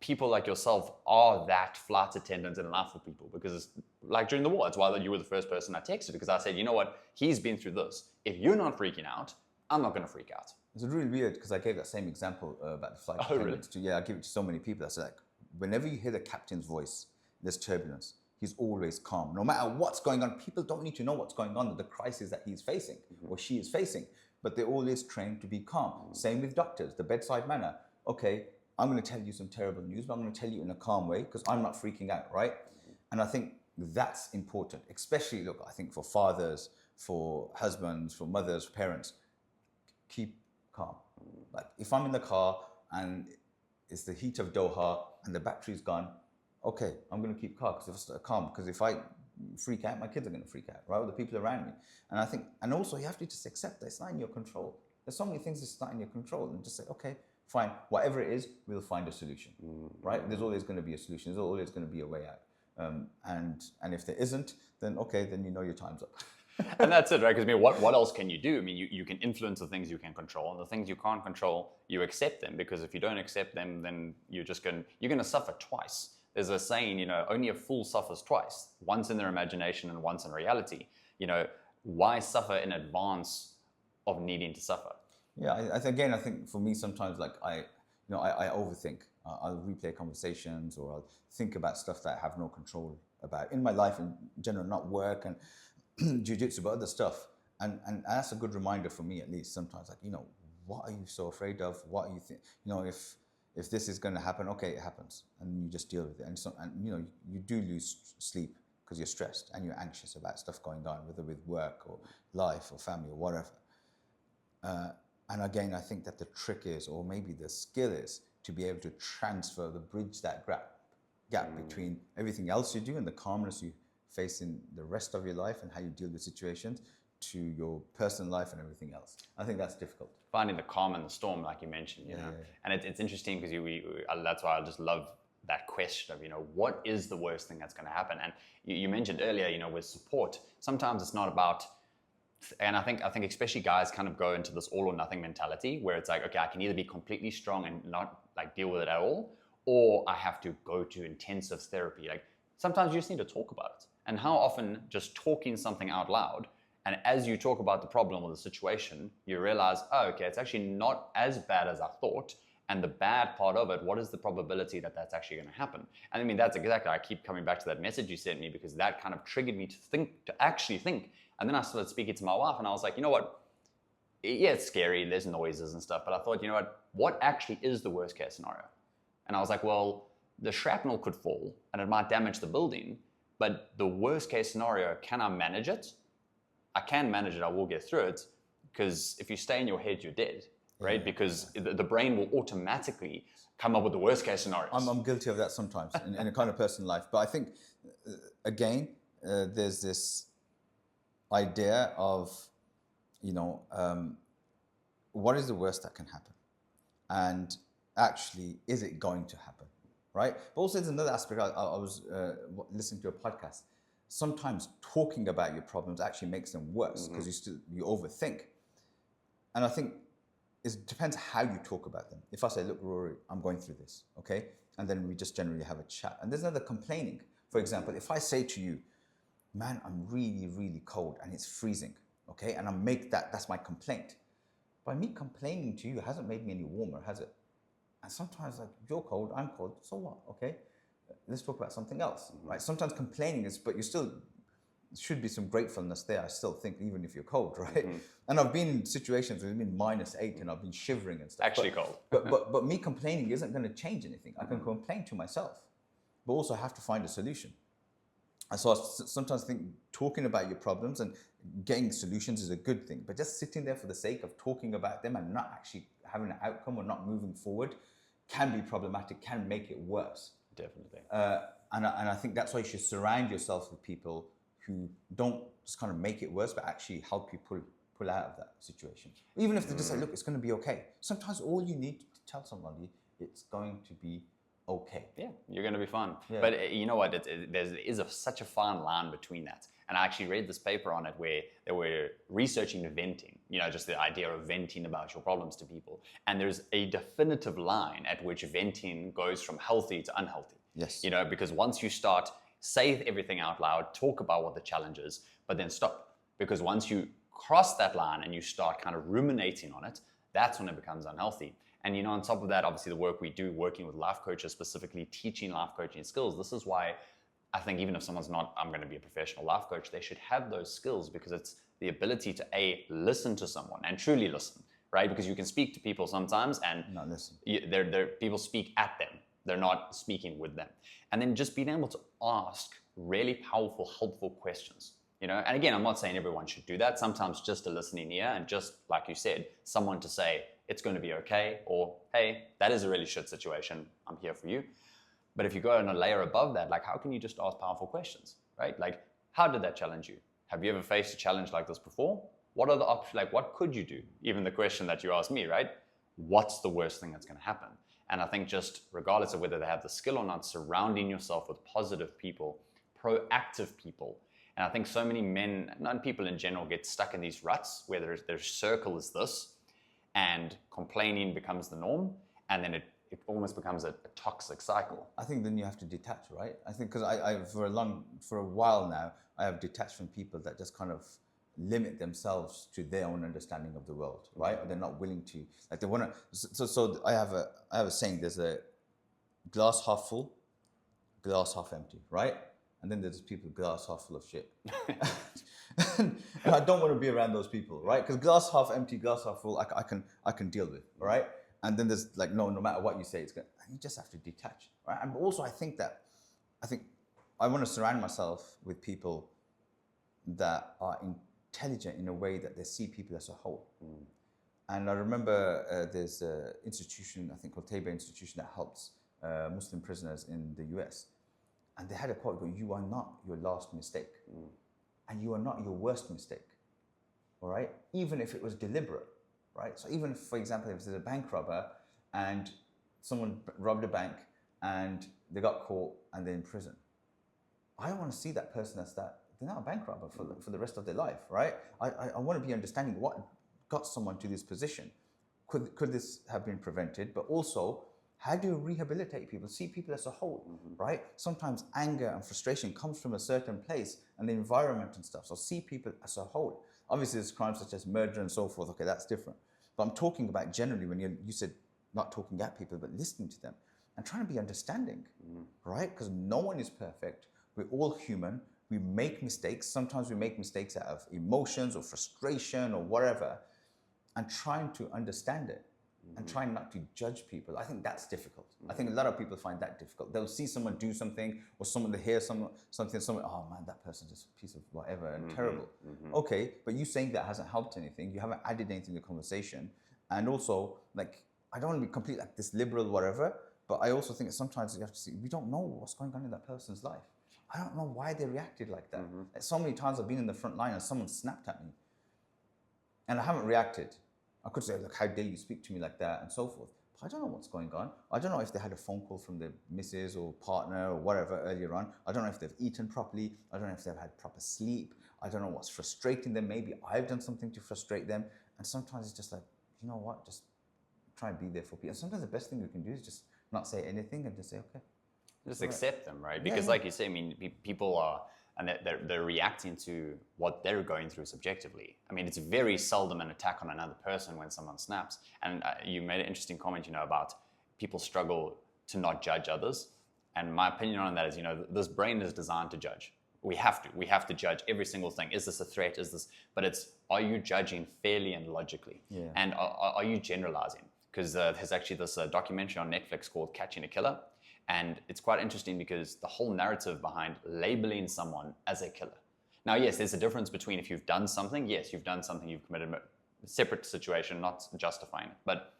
people like yourself are that flight attendant in life for people, because, like, during the war, that's why you were the first person I texted, because I said, you know what, he's been through this. If you're not freaking out, I'm not going to freak out. It's really weird, because I gave that same example about the flight attendants. Really? I give it to so many people. That's like, whenever you hear the captain's voice, there's turbulence. He's always calm. No matter what's going on, people don't need to know what's going on, the crisis that he's facing or she is facing, but they're always trained to be calm. Same with doctors, the bedside manner. Okay, I'm going to tell you some terrible news, but I'm going to tell you in a calm way, because I'm not freaking out, right? And I think that's important, especially, look, I think for fathers, for husbands, for mothers, for parents, keep calm. Like, if I'm in the car and it's the heat of Doha and the battery's gone, okay, I'm going to keep calm, because if I freak out, my kids are going to freak out, right? Or the people around me. And I think, and also you have to just accept that it's not in your control. There's so many things that's not in your control, and just say, okay, fine, whatever it is, we'll find a solution, right? There's always going to be a solution. There's always going to be a way out. And if there isn't, then okay, then you know your time's up. And that's it, right? Because, I mean, what else can you do? I mean, you can influence the things you can control, and the things you can't control, you accept them, because if you don't accept them, then you're going to suffer twice. There's a saying, you know, only a fool suffers twice, once in their imagination and once in reality. You know, why suffer in advance of needing to suffer? Yeah, I think for me, sometimes, like, I overthink. I'll replay conversations, or I'll think about stuff that I have no control about in my life in general, not work and jiu-jitsu, but other stuff. And that's a good reminder for me, at least sometimes, like, you know, what are you so afraid of? What are you think? You know, if this is going to happen, okay, it happens, and you just deal with it. And you know, you do lose sleep because you're stressed and you're anxious about stuff going on, whether with work or life or family or whatever. And again, I think that the trick is, or maybe the skill is, to be able to bridge that gap between everything else you do and the calmness you face in the rest of your life and how you deal with situations, to your personal life and everything else. I think that's difficult. Finding the calm in the storm, like you mentioned, you know. And it's interesting, because that's why I just love that question of, you know, what is the worst thing that's going to happen? And you mentioned earlier, you know, with support, sometimes it's not about. And I think especially guys kind of go into this all or nothing mentality, where it's like, okay, I can either be completely strong and not, like, deal with it at all, or I have to go to intensive therapy. Like, sometimes you just need to talk about it. And how often just talking something out loud, and as you talk about the problem or the situation, you realize, oh, okay, it's actually not as bad as I thought. And the bad part of it, what is the probability that that's actually going to happen? And I mean, that's exactly, I keep coming back to that message you sent me, because that kind of triggered me to actually think. And then I started speaking to my wife, and I was like, you know what? Yeah, it's scary, there's noises and stuff, but I thought, you know what actually is the worst case scenario? And I was like, well, the shrapnel could fall and it might damage the building, but the worst case scenario, can I manage it? I can manage it, I will get through it. because if you stay in your head, you're dead, right? Because the brain will automatically come up with the worst case scenarios. I'm guilty of that sometimes in a kind of personal life. But I think, again, there's this idea of, what is the worst that can happen? And actually, is it going to happen, right? But also there's another aspect. I was listening to a podcast. Sometimes talking about your problems actually makes them worse because you overthink. And I think it depends how you talk about them. If I say, look, Rory, I'm going through this, okay? And then we just generally have a chat. And there's another complaining. For example, if I say to you, man, I'm really, really cold and it's freezing, okay? And that's my complaint. By me complaining to you hasn't made me any warmer, has it? And sometimes, like, you're cold, I'm cold, so what, okay? Let's talk about something else, right? Sometimes complaining but should be some gratefulness there, I still think, even if you're cold, right? And I've been in situations where it's been -8 and I've been shivering and stuff. Actually cold. But me complaining isn't going to change anything. I can complain to myself, but also have to find a solution. And so I sometimes think talking about your problems and getting solutions is a good thing, but just sitting there for the sake of talking about them and not actually having an outcome or not moving forward can be problematic, can make it worse. Definitely. And I think that's why you should surround yourself with people who don't just kind of make it worse, but actually help you pull out of that situation. Even if they just say, look, it's going to be okay. Sometimes all you need to tell somebody, it's going to be okay. Yeah, you're going to be fine. Yeah. But you know what? There is such a fine line between that. And I actually read this paper on it where they were researching venting, just the idea of venting about your problems to people. And there's a definitive line at which venting goes from healthy to unhealthy. Yes. Because once you start, say everything out loud, talk about what the challenge is, but then stop. Because once you cross that line and you start kind of ruminating on it, that's when it becomes unhealthy. And on top of that, obviously the work we do working with life coaches, specifically teaching life coaching skills, this is why I think even if someone's not, I'm going to be a professional life coach, they should have those skills, because it's the ability to listen to someone and truly listen, right? Because you can speak to people sometimes and not listen. People speak at them. They're not speaking with them. And then just being able to ask really powerful, helpful questions. And again, I'm not saying everyone should do that. Sometimes just a listening ear and just, like you said, someone to say, it's going to be okay, or, hey, that is a really shit situation, I'm here for you. But if you go on a layer above that, like, how can you just ask powerful questions, right? Like, how did that challenge you? Have you ever faced a challenge like this before? What are the options? Like, what could you do? Even the question that you asked me, right? What's the worst thing that's going to happen? And I think just regardless of whether they have the skill or not, surrounding yourself with positive people, proactive people. And I think so many men and people in general get stuck in these ruts where their circle is this, and complaining becomes the norm, and then it almost becomes a toxic cycle. I think then you have to detach, right? I think because I for a while now, I have detached from people that just kind of limit themselves to their own understanding of the world, right? They're not willing to, like, they want to. So I have a saying: there's a glass half full, glass half empty, right? And then there's people glass half full of shit. And I don't want to be around those people, right? Because glass half empty, glass half full, I can deal with, right? And then there's like, no matter what you say, you just have to detach, right? And also I think I want to surround myself with people that are intelligent in a way that they see people as a whole. And I remember there's an institution, I think called Tabor Institution, that helps Muslim prisoners in the US. And they had a quote going, you are not your last mistake. And you are not your worst mistake, all right? Even if it was deliberate, right? So even if, for example, if there's a bank robber and someone robbed a bank and they got caught and they're in prison, I don't want to see that person as that. They're not a bank robber for the rest of their life, right? I want to be understanding what got someone to this position. Could this have been prevented? But also, how do you rehabilitate people? See people as a whole, right? Sometimes anger and frustration comes from a certain place and the environment and stuff. So see people as a whole. Obviously, there's crimes such as murder and so forth. Okay, that's different. But I'm talking about generally when you said not talking at people, but listening to them and trying to be understanding, right? Because no one is perfect. We're all human. We make mistakes. Sometimes we make mistakes out of emotions or frustration or whatever, and trying to understand it. and trying not to judge people. I think that's difficult. I think a lot of people find that difficult. They'll see someone do something, or someone to hear something, oh man, that person's just a piece of whatever and terrible. Okay, but you saying that hasn't helped anything. You haven't added anything to the conversation. And also, like, I don't want to be complete like this liberal whatever, but I also think that sometimes you have to see, we don't know what's going on in that person's life. I don't know why they reacted like that. Like, so many times I've been in the front line and someone snapped at me and I haven't reacted. I could say, look, how dare you speak to me like that and so forth. But I don't know what's going on. I don't know if they had a phone call from their missus or partner or whatever earlier on. I don't know if they've eaten properly. I don't know if they've had proper sleep. I don't know what's frustrating them. Maybe I've done something to frustrate them. And sometimes it's just like, you know what, just try and be there for people. And sometimes the best thing you can do is just not say anything and just say, okay. Just accept them, right? Because like you say, I mean, people are, and they're reacting to what they're going through subjectively. I mean, it's very seldom an attack on another person when someone snaps. And you made an interesting comment, about people struggle to not judge others. And my opinion on that is, this brain is designed to judge. We have to judge every single thing. Is this a threat? But are you judging fairly and logically? Yeah. And are you generalizing? Because there's actually this documentary on Netflix called Catching a Killer. And it's quite interesting because the whole narrative behind labeling someone as a killer. Now, yes, there's a difference between if you've done something, you've committed a separate situation, not justifying it. But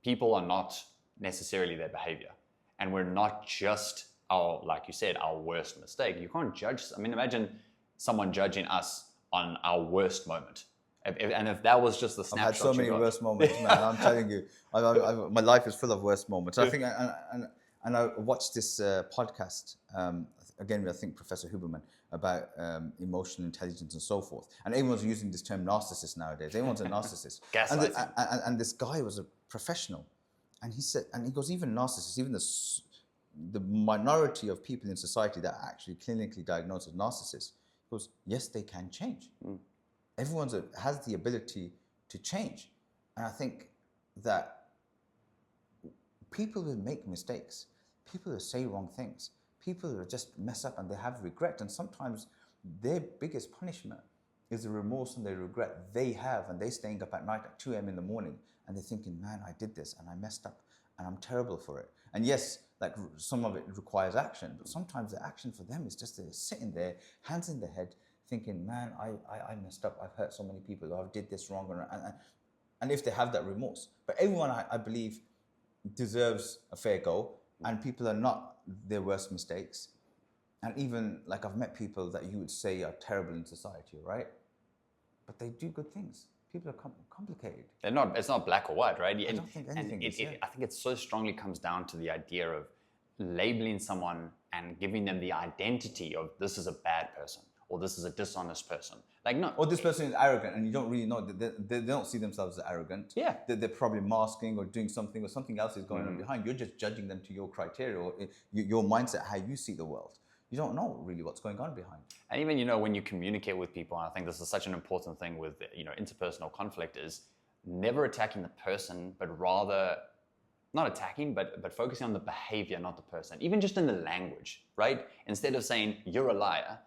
people are not necessarily their behavior. And we're not just like you said, our worst mistake. You can't judge. I mean, imagine someone judging us on our worst moment. And if that was just the snapshot. I've had so many worst moments, man. I'm telling you, my life is full of worst moments. I think, and I watched this podcast, again, I think Professor Huberman, about emotional intelligence and so forth. And everyone's using this term narcissist nowadays. Everyone's a narcissist. And this guy was a professional. And he said, and he goes, even narcissists, even the minority of people in society that are actually clinically diagnosed as narcissists, he goes, yes, they can change. Everyone has the ability to change. And I think that people will make mistakes. People will say wrong things. People will just mess up and they have regret. And sometimes their biggest punishment is the remorse and the regret they have. And they're staying up at night at 2 a.m. in the morning and they're thinking, man, I did this and I messed up and I'm terrible for it. And yes, like some of it requires action, but sometimes the action for them is just they're sitting there, hands in their head, thinking, man, I messed up. I've hurt so many people. I did this wrong. And if they have that remorse. But everyone, I believe, deserves a fair go, and people are not their worst mistakes. And even, like, I've met people that you would say are terrible in society, right? But they do good things. People are complicated. They're not. It's not black or white, right? I don't think anything is. I think it so strongly comes down to the idea of labeling someone and giving them the identity of this is a bad person or this is a dishonest person. Like, no. Or this person is arrogant, and you don't really know. They don't see themselves as arrogant. Yeah. They're probably masking or doing something, or something else is going on behind. You're just judging them to your criteria or your mindset, how you see the world. You don't know really what's going on behind. And even, when you communicate with people, and I think this is such an important thing with, interpersonal conflict, is never attacking the person, but rather not attacking, but focusing on the behavior, not the person. Even just in the language, right? Instead of saying, you're a liar,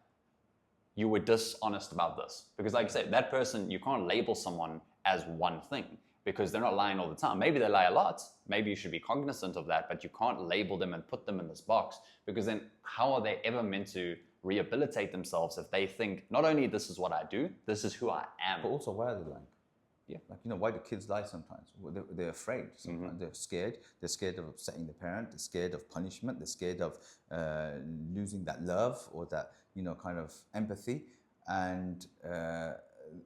you were dishonest about this. Because like I said, that person, you can't label someone as one thing because they're not lying all the time. Maybe they lie a lot. Maybe you should be cognizant of that, but you can't label them and put them in this box, because then how are they ever meant to rehabilitate themselves if they think, not only this is what I do, this is who I am. But also, why are they lying? Yeah. Like, why do kids lie sometimes? Well, they're afraid sometimes. They're scared. They're scared of upsetting the parent. They're scared of punishment. They're scared of losing that love or that, kind of empathy. And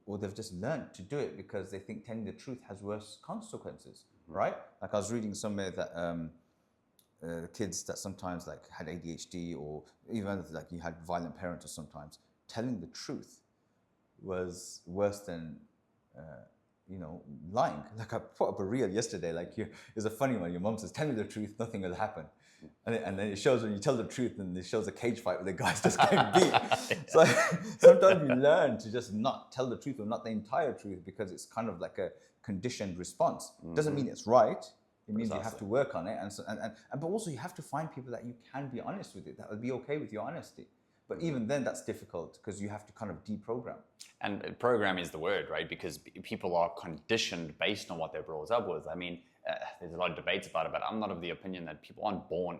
or they've just learned to do it because they think telling the truth has worse consequences, right? Like, I was reading somewhere that kids that sometimes like had ADHD, or even like you had violent parents, or sometimes telling the truth was worse than lying. Like, I put up a reel yesterday, like, it's a funny one. Your mom says, tell me the truth, nothing will happen. And then it shows when you tell the truth, and it shows a cage fight where the guy's just getting beat. So sometimes you learn to just not tell the truth, or not the entire truth, because it's kind of like a conditioned response. Doesn't mean it's right. It means you have to work on it. But also you have to find people that you can be honest with it, that will be okay with your honesty. But even then, that's difficult because you have to kind of deprogram. And program is the word, right? Because people are conditioned based on what they're brought up with. I mean, there's a lot of debates about it, but I'm not of the opinion that people aren't born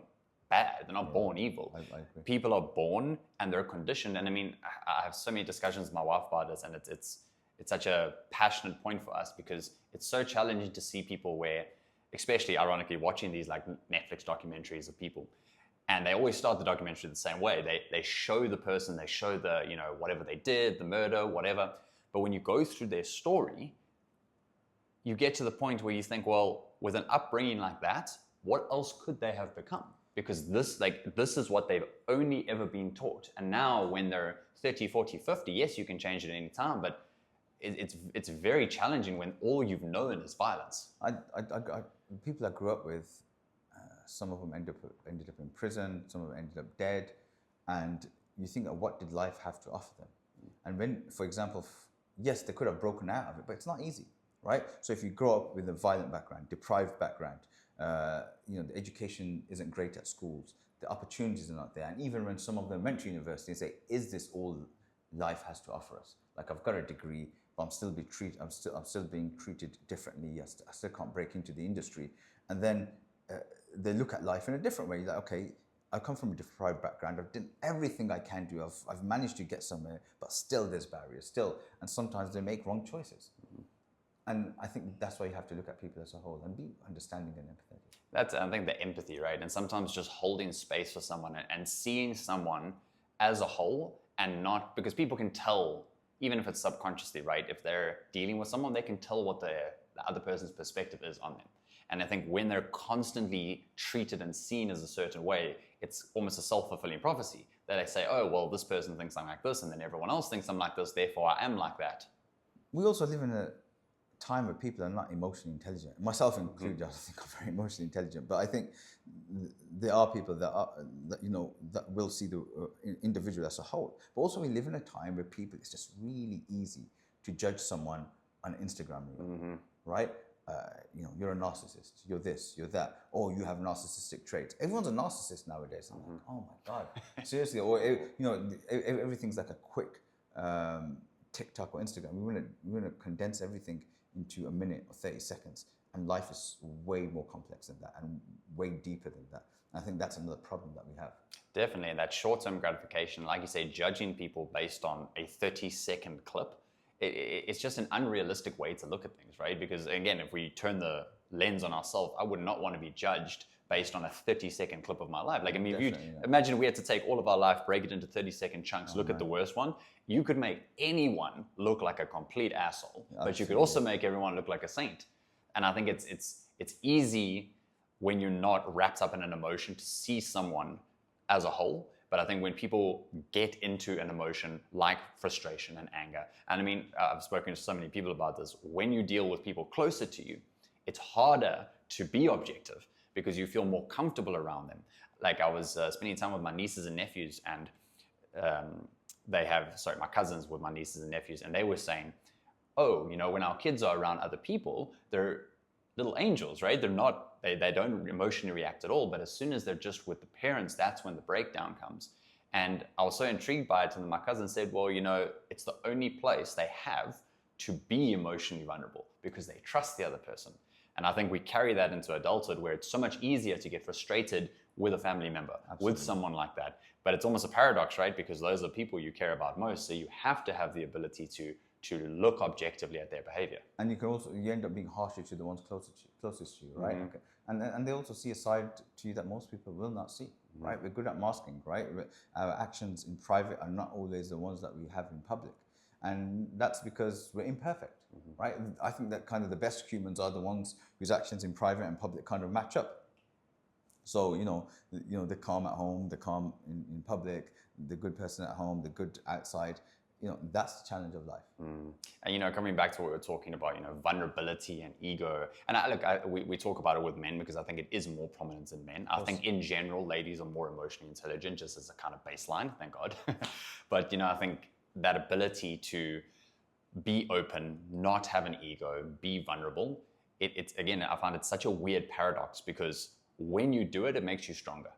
bad. They're not born evil. I agree. People are born and they're conditioned. And I mean, I have so many discussions with my wife about this, and it's such a passionate point for us because it's so challenging to see people where, especially ironically, watching these like Netflix documentaries of people, and they always start the documentary the same way. They show the person, they show the, you know, whatever they did, the murder, whatever. But when you go through their story, you get to the point where you think, well, with an upbringing like that, what else could they have become? Because this is what they've only ever been taught. And now when they're 30, 40, 50, yes, you can change it any time, but it's very challenging when all you've known is violence. People I grew up with, some of them ended up in prison, some of them ended up dead, and you think, what did life have to offer them? And when, for example, yes, they could have broken out of it, but it's not easy, right? So if you grow up with a violent background, deprived background, you know, the education isn't great at schools, the opportunities are not there, and even when some of them went to university and say, is this all life has to offer us? Like, I've got a degree, but I'm still being treated differently. I still can't break into the industry. And then they look at life in a different way. Like, okay, I come from a deprived background. I've done everything I can do. I've managed to get somewhere, but still there's barriers. Still, and sometimes they make wrong choices. Mm-hmm. And I think that's why you have to look at people as a whole and be understanding and empathetic. That's, I think, the empathy, right? And sometimes just holding space for someone and seeing someone as a whole, and not, because people can tell, even if it's subconsciously, right? If they're dealing with someone, they can tell what the other person's perspective is on them. And I think when they're constantly treated and seen as a certain way, it's almost a self-fulfilling prophecy that they say, oh, well, this person thinks I'm like this, and then everyone else thinks I'm like this, therefore I am like that. We also live in a time where people are not emotionally intelligent, myself included. I think I'm very emotionally intelligent, but I think there are people that you know, that will see the individual as a whole. But also we live in a time where people, it's just really easy to judge someone on Instagram, right? You know, you're a narcissist, you're this, you're that, or you have narcissistic traits. Everyone's a narcissist nowadays. I'm like, oh my God, seriously. Or, you know, everything's like a quick TikTok or Instagram. We want to condense everything into a minute or 30 seconds. And life is way more complex than that and way deeper than that. And I think that's another problem that we have. Definitely, and that short-term gratification, like you say, judging people based on a 30-second clip, it's just an unrealistic way to look at things, right? Because again, if we turn the lens on ourselves, I would not want to be judged based on a 30-second clip of my life. Like, I mean, imagine we had to take all of our life, break it into 30-second chunks, look at the worst one. You could make anyone look like a complete asshole, but you could also make everyone look like a saint. And I think it's easy when you're not wrapped up in an emotion to see someone as a whole. But I think when people get into an emotion like frustration and anger, and I mean, I've spoken to so many people about this, when you deal with people closer to you, it's harder to be objective because you feel more comfortable around them. Like, I was spending time with my nieces and nephews, and my cousins with my nieces and nephews, and they were saying, oh, you know, when our kids are around other people, they're little angels, right? They don't emotionally react at all, but as soon as they're just with the parents, that's when the breakdown comes. And I was so intrigued by it, and my cousin said, well, you know, it's the only place they have to be emotionally vulnerable because they trust the other person. And I think we carry that into adulthood, where it's so much easier to get frustrated with a family member, with someone like that. But it's almost a paradox, right? Because those are people you care about most, so you have to have the ability to look objectively at their behavior. And you end up being harsher to the ones closest to you, right? Okay. And they also see a side to you that most people will not see, right? We're good at masking, right? Our actions in private are not always the ones that we have in public. And that's because we're imperfect, right? I think that kind of the best humans are the ones whose actions in private and public kind of match up. So, you know, the calm at home, the calm in public, the good person at home, the good outside. You know, that's the challenge of life. And, you know, coming back to what we were talking about, you know, vulnerability and ego. And we talk about it with men because I think it is more prominent in men. I think in general, ladies are more emotionally intelligent, just as a kind of baseline, thank God. But, you know, I think that ability to be open, not have an ego, be vulnerable, it's again, I find it such a weird paradox because when you do it, it makes you stronger.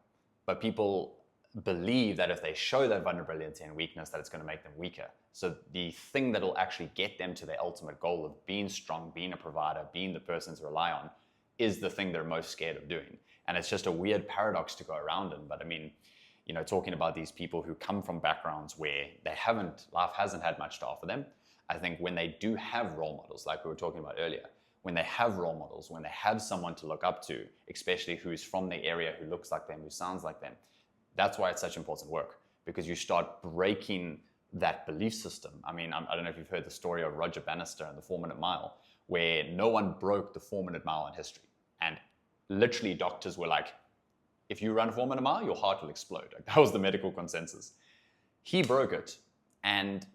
But people believe that if they show that vulnerability and weakness, that it's going to make them weaker. So the thing that will actually get them to their ultimate goal of being strong, being a provider, being the person to rely on, is the thing they're most scared of doing. And it's just a weird paradox to go around in. But I mean, you know, talking about these people who come from backgrounds where life hasn't had much to offer them, I think when they do have role models, like we were talking about earlier, when they have role models, when they have someone to look up to, especially who's from the area, who looks like them, who sounds like them, that's why it's such important work, because you start breaking that belief system. I mean, I don't know if you've heard the story of Roger Bannister and the 4-minute mile, where no one broke the 4-minute mile in history. And literally doctors were like, if you run a 4-minute mile, your heart will explode. Like, that was the medical consensus. He broke it, and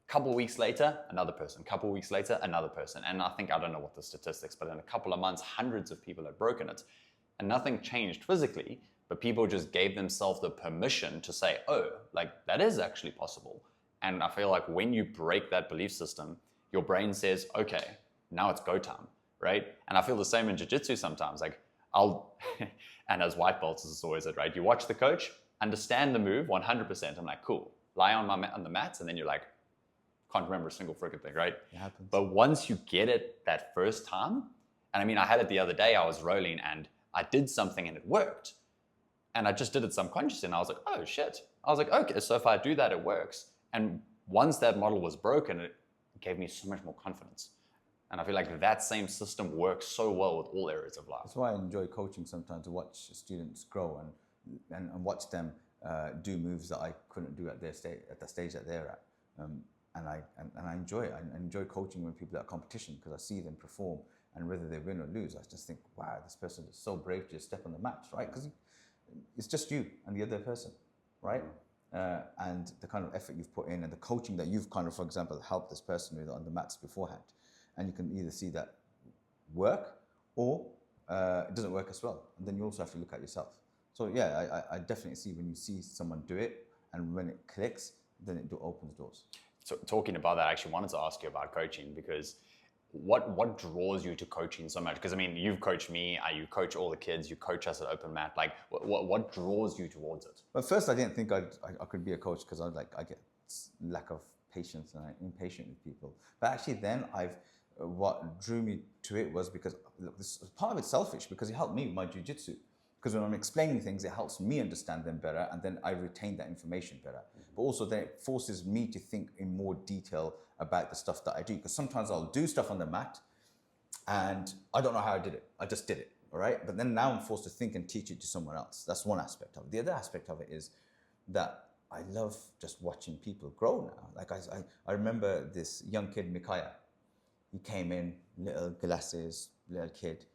a couple of weeks later, another person, couple of weeks later, another person. And I don't know what the statistics, but in a couple of months, hundreds of people had broken it. And nothing changed physically, but people just gave themselves the permission to say, oh, like that is actually possible. And I feel like when you break that belief system, your brain says, okay, now it's go time, right? And I feel the same in jiu-jitsu sometimes. Like and as white belts, this is always it, right? You watch the coach, understand the move 100%. I'm like, cool, lie on the mats, and then you're like, can't remember a single freaking thing, right? It happens. But once you get it that first time, and I mean, I had it the other day, I was rolling and I did something and it worked. And I just did it subconsciously, and I was like, oh shit. I was like, okay, so if I do that, it works. And once that model was broken, it gave me so much more confidence. And I feel like that same system works so well with all areas of life. That's why I enjoy coaching sometimes, to watch students grow and watch them do moves that I couldn't do at the stage that they're at. And I enjoy it. I enjoy coaching when people are at competition, because I see them perform, and whether they win or lose, I just think, wow, this person is so brave to just step on the mats, right? Because it's just you and the other person, right? And the kind of effort you've put in and the coaching that you've kind of, for example, helped this person with on the mats beforehand. And you can either see that work or it doesn't work as well. And then you also have to look at yourself. So yeah, I definitely see when you see someone do it, and when it clicks, then it opens doors. So talking about that, I actually wanted to ask you about coaching, because what draws you to coaching so much? Because I mean, you've coached me, you coach all the kids, you coach us at Open Mat. Like, what draws you towards it? But first, I didn't think I could be a coach, because I get lack of patience and I'm impatient with people. But actually, then what drew me to it was because part of it's selfish, because it helped me with my jiu-jitsu. Because when I'm explaining things, it helps me understand them better, and then I retain that information better. But also then it forces me to think in more detail about the stuff that I do. Because sometimes I'll do stuff on the mat and I don't know how I did it. I just did it, all right? But then now I'm forced to think and teach it to someone else. That's one aspect of it. The other aspect of it is that I love just watching people grow now. Like I remember this young kid, Micaiah. He came in, little glasses, little kid.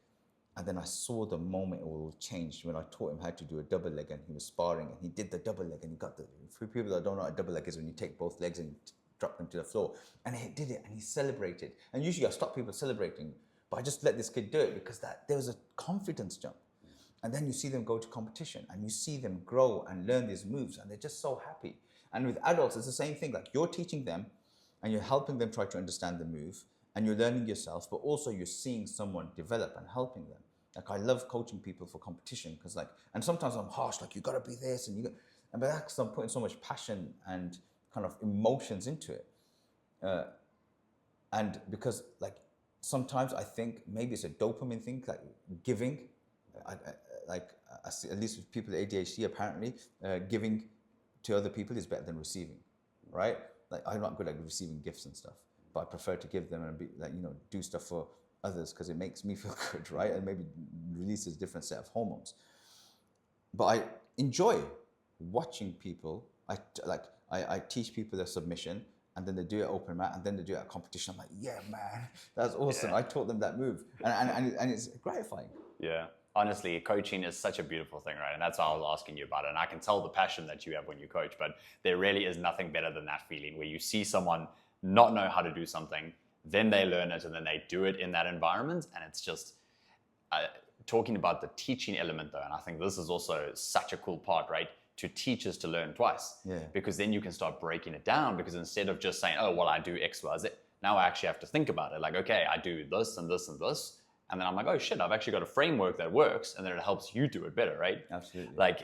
And then I saw the moment it all changed when I taught him how to do a double leg, and he was sparring and he did the double leg, and he got for people that don't know what a double leg is, when you take both legs and drop them to the floor, and he did it and he celebrated. And usually I stop people celebrating, but I just let this kid do it because there was a confidence jump. And then you see them go to competition and you see them grow and learn these moves, and they're just so happy. And with adults, it's the same thing. Like, you're teaching them and you're helping them try to understand the move, and you're learning yourself, but also you're seeing someone develop and helping them. Like, I love coaching people for competition, because and sometimes I'm harsh, like, you gotta be this, but that's because I'm putting so much passion and kind of emotions into it. And because sometimes I think maybe it's a dopamine thing, like giving, I see, at least with people with ADHD, apparently, giving to other people is better than receiving, right? Like, I'm not good at receiving gifts and stuff, but I prefer to give them and do stuff for others, because it makes me feel good, right? And maybe releases a different set of hormones. But I enjoy watching people. I teach people their submission, and then they do it open mat, and then they do it at competition. I'm like, yeah, man, that's awesome. Yeah. I taught them that move, and it's gratifying. Yeah. Honestly, coaching is such a beautiful thing, right? And that's why I was asking you about it. And I can tell the passion that you have when you coach, but there really is nothing better than that feeling where you see someone not know how to do something, then they learn it, and then they do it in that environment. And it's just talking about the teaching element, though. And I think this is also such a cool part, right? To teach is to learn twice. Yeah. Because then you can start breaking it down, because instead of just saying, oh, well, I do X, Y, Z, now I actually have to think about it. Like, okay, I do this and this and this. And then I'm like, oh shit, I've actually got a framework that works, and then it helps you do it better, right? Absolutely.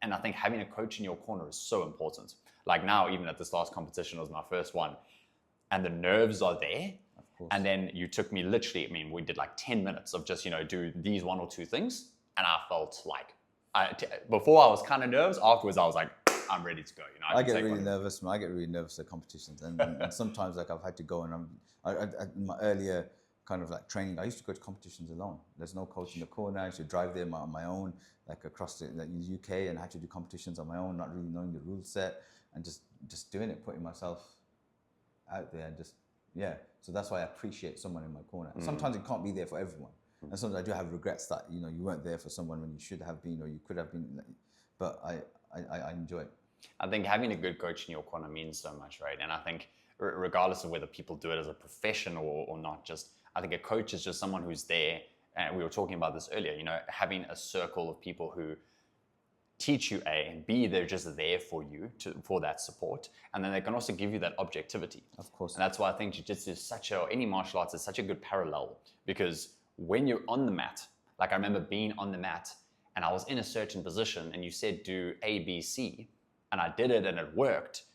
And I think having a coach in your corner is so important. Like now, even at this last competition, it was my first one, and the nerves are there. And then you took me literally, I mean, we did like 10 minutes of just, do these 1 or 2 things. And I felt like, before I was kind of nervous. Afterwards, I was like, I'm ready to go. I get really nervous, man. I get really nervous at competitions. And sometimes like I've had to go and in my earlier kind of like training, I used to go to competitions alone. There's no coach in the corner. I used to drive there on my own, like across the UK, and I had to do competitions on my own, not really knowing the rule set, and just doing it, putting myself out there, and so that's why I appreciate someone in my corner. Sometimes it can't be there for everyone, and sometimes I do have regrets that you weren't there for someone when you should have been, or you could have been, but I enjoy it. I think having a good coach in your corner means so much, right? And I think regardless of whether people do it as a profession or not, I think a coach is just someone who's there, and we were talking about this earlier, having a circle of people who teach you A, and B, they're just there for you, for that support. And then they can also give you that objectivity. Of course. And that's why I think jiu-jitsu is any martial arts is such a good parallel, because when you're on the mat, like I remember being on the mat and I was in a certain position and you said do A, B, C, and I did it and it worked.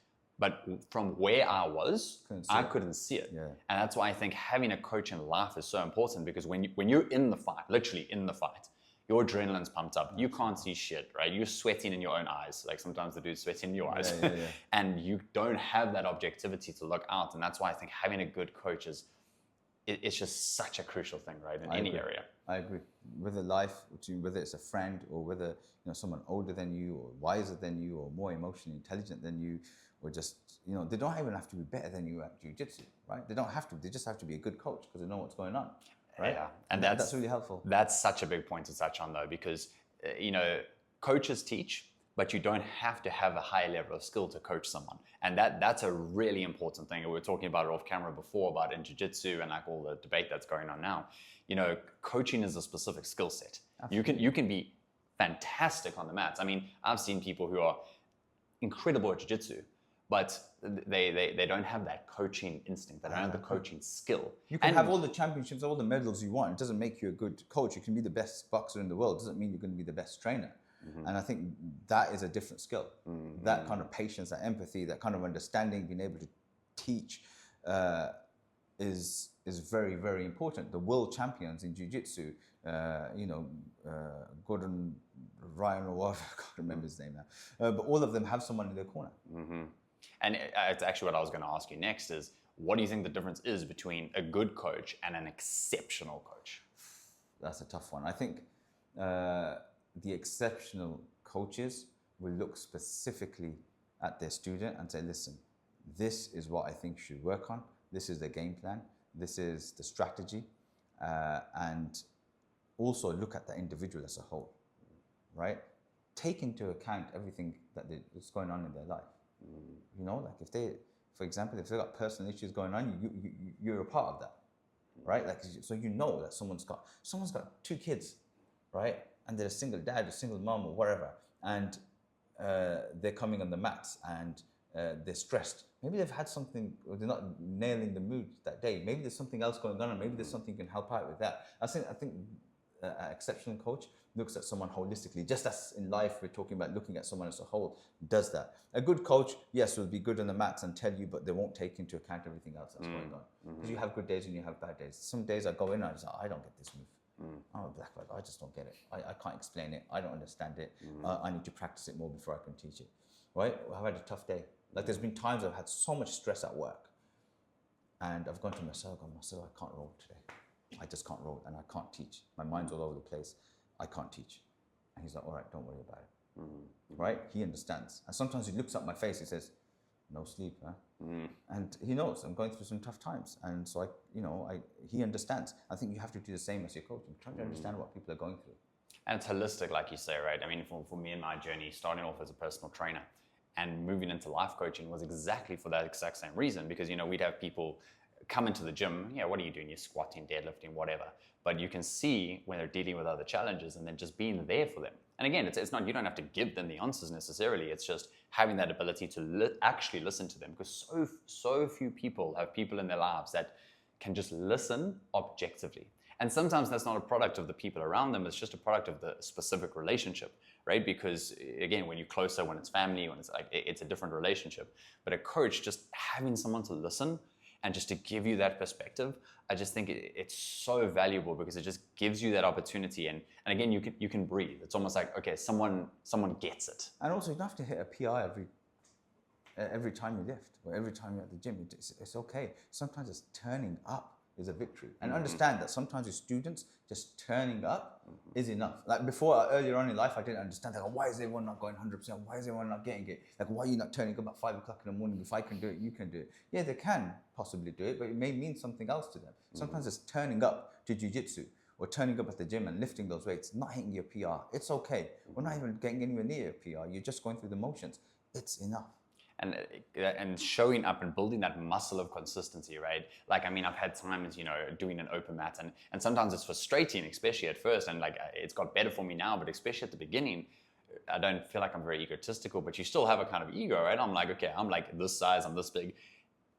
But from where I was, I couldn't see it. Yeah. And that's why I think having a coach in life is so important, because when you're in the fight, literally in the fight, your adrenaline's pumped up. You can't see shit, right? You're sweating in your own eyes. Like sometimes the dude's sweating in your eyes. Yeah. And you don't have that objectivity to look out. And that's why I think having a good coach it's just such a crucial thing, right? In any area. I agree. Whether whether it's a friend or whether someone older than you or wiser than you or more emotionally intelligent than you, or just they don't even have to be better than you at jiu-jitsu, right? They don't have to. They just have to be a good coach because they know what's going on, right? Yeah, and that's really helpful. That's such a big point to touch on, though, because coaches teach, but you don't have to have a high level of skill to coach someone, and that's a really important thing. We were talking about it off camera before about in jiu-jitsu and like all the debate that's going on now. Coaching is a specific skill set. Absolutely. You can be fantastic on the mats. I mean, I've seen people who are incredible at jiu-jitsu, but they don't have that coaching instinct. They don't have the coaching skill. You can have all the championships, all the medals you want. It doesn't make you a good coach. You can be the best boxer in the world. It doesn't mean you're going to be the best trainer. And I think that is a different skill. That kind of patience, that empathy, that kind of understanding, being able to teach is very, very important. The world champions in jiu-jitsu, Gordon Ryan or whatever, I can't remember his name now, but all of them have someone in their corner. And it's actually what I was going to ask you next is, what do you think the difference is between a good coach and an exceptional coach? That's a tough one. I think the exceptional coaches will look specifically at their student and say, listen, this is what I think you should work on. This is the game plan. This is the strategy. And also look at the individual as a whole, right? Take into account everything that's going on in their life. Like if they, for example, if they've got personal issues going on, you're a part of that, right? Like, so that someone's got 2 kids, right? And they're a single dad, a single mom, or whatever, and they're coming on the mats and they're stressed. Maybe they've had something, or they're not nailing the mood that day. Maybe there's something else going on, and maybe there's something you can help out with that. I think an exceptional coach looks at someone holistically, just as in life we're talking about looking at someone as a whole, does that. A good coach, yes, will be good on the mats and tell you, but they won't take into account everything else that's going on. Because you have good days and you have bad days. Some days I go in and I just I don't get this move. I'm a black belt, I just don't get it. I can't explain it, I don't understand it. I need to practice it more before I can teach it, right? I've had a tough day. Like there's been times I've had so much stress at work and I've gone to Marcel, I can't roll today. I just can't roll and I can't teach. My mind's all over the place. I can't teach. And he's like, all right, don't worry about it. Right? He understands. And sometimes he looks at my face, he says, no sleep, huh? And he knows I'm going through some tough times. And so he understands. I think you have to do the same as your coach and try to understand what people are going through. And it's holistic, like you say, right? I mean, for me and my journey, starting off as a personal trainer and moving into life coaching was exactly for that exact same reason, because, we'd have people come into the gym, what are you doing? You're squatting, deadlifting, whatever. But you can see when they're dealing with other challenges and then just being there for them. And again, it's not, you don't have to give them the answers necessarily. It's just having that ability to actually listen to them, because so few people have people in their lives that can just listen objectively. And sometimes that's not a product of the people around them. It's just a product of the specific relationship, right? Because again, when you're closer, when it's family, when it's like, it's a different relationship. But a coach, just having someone to listen And just to give you that perspective, I just think it's so valuable because it just gives you that opportunity. And again, you can breathe. It's almost like, okay, someone gets it. And also, you don't have to hit a PI every time you lift or every time you're at the gym. It's okay. Sometimes it's turning up is a victory. And understand that sometimes with students, just turning up is enough. Like before, earlier on in life, I didn't understand, like, why is everyone not going 100%? Why is everyone not getting it? Like, why are you not turning up at 5 o'clock in the morning? If I can do it, you can do it. Yeah, they can possibly do it, but it may mean something else to them. Sometimes it's turning up to jiu-jitsu or turning up at the gym and lifting those weights, not hitting your PR. It's okay. We're not even getting anywhere near your PR. You're just going through the motions. It's enough. And showing up and building that muscle of consistency, right? Like, I mean, I've had times, doing an open mat, and sometimes it's frustrating, especially at first, and like it's got better for me now, but especially at the beginning, I don't feel like I'm very egotistical, but you still have a kind of ego, right? I'm like, okay, I'm like this size, I'm this big,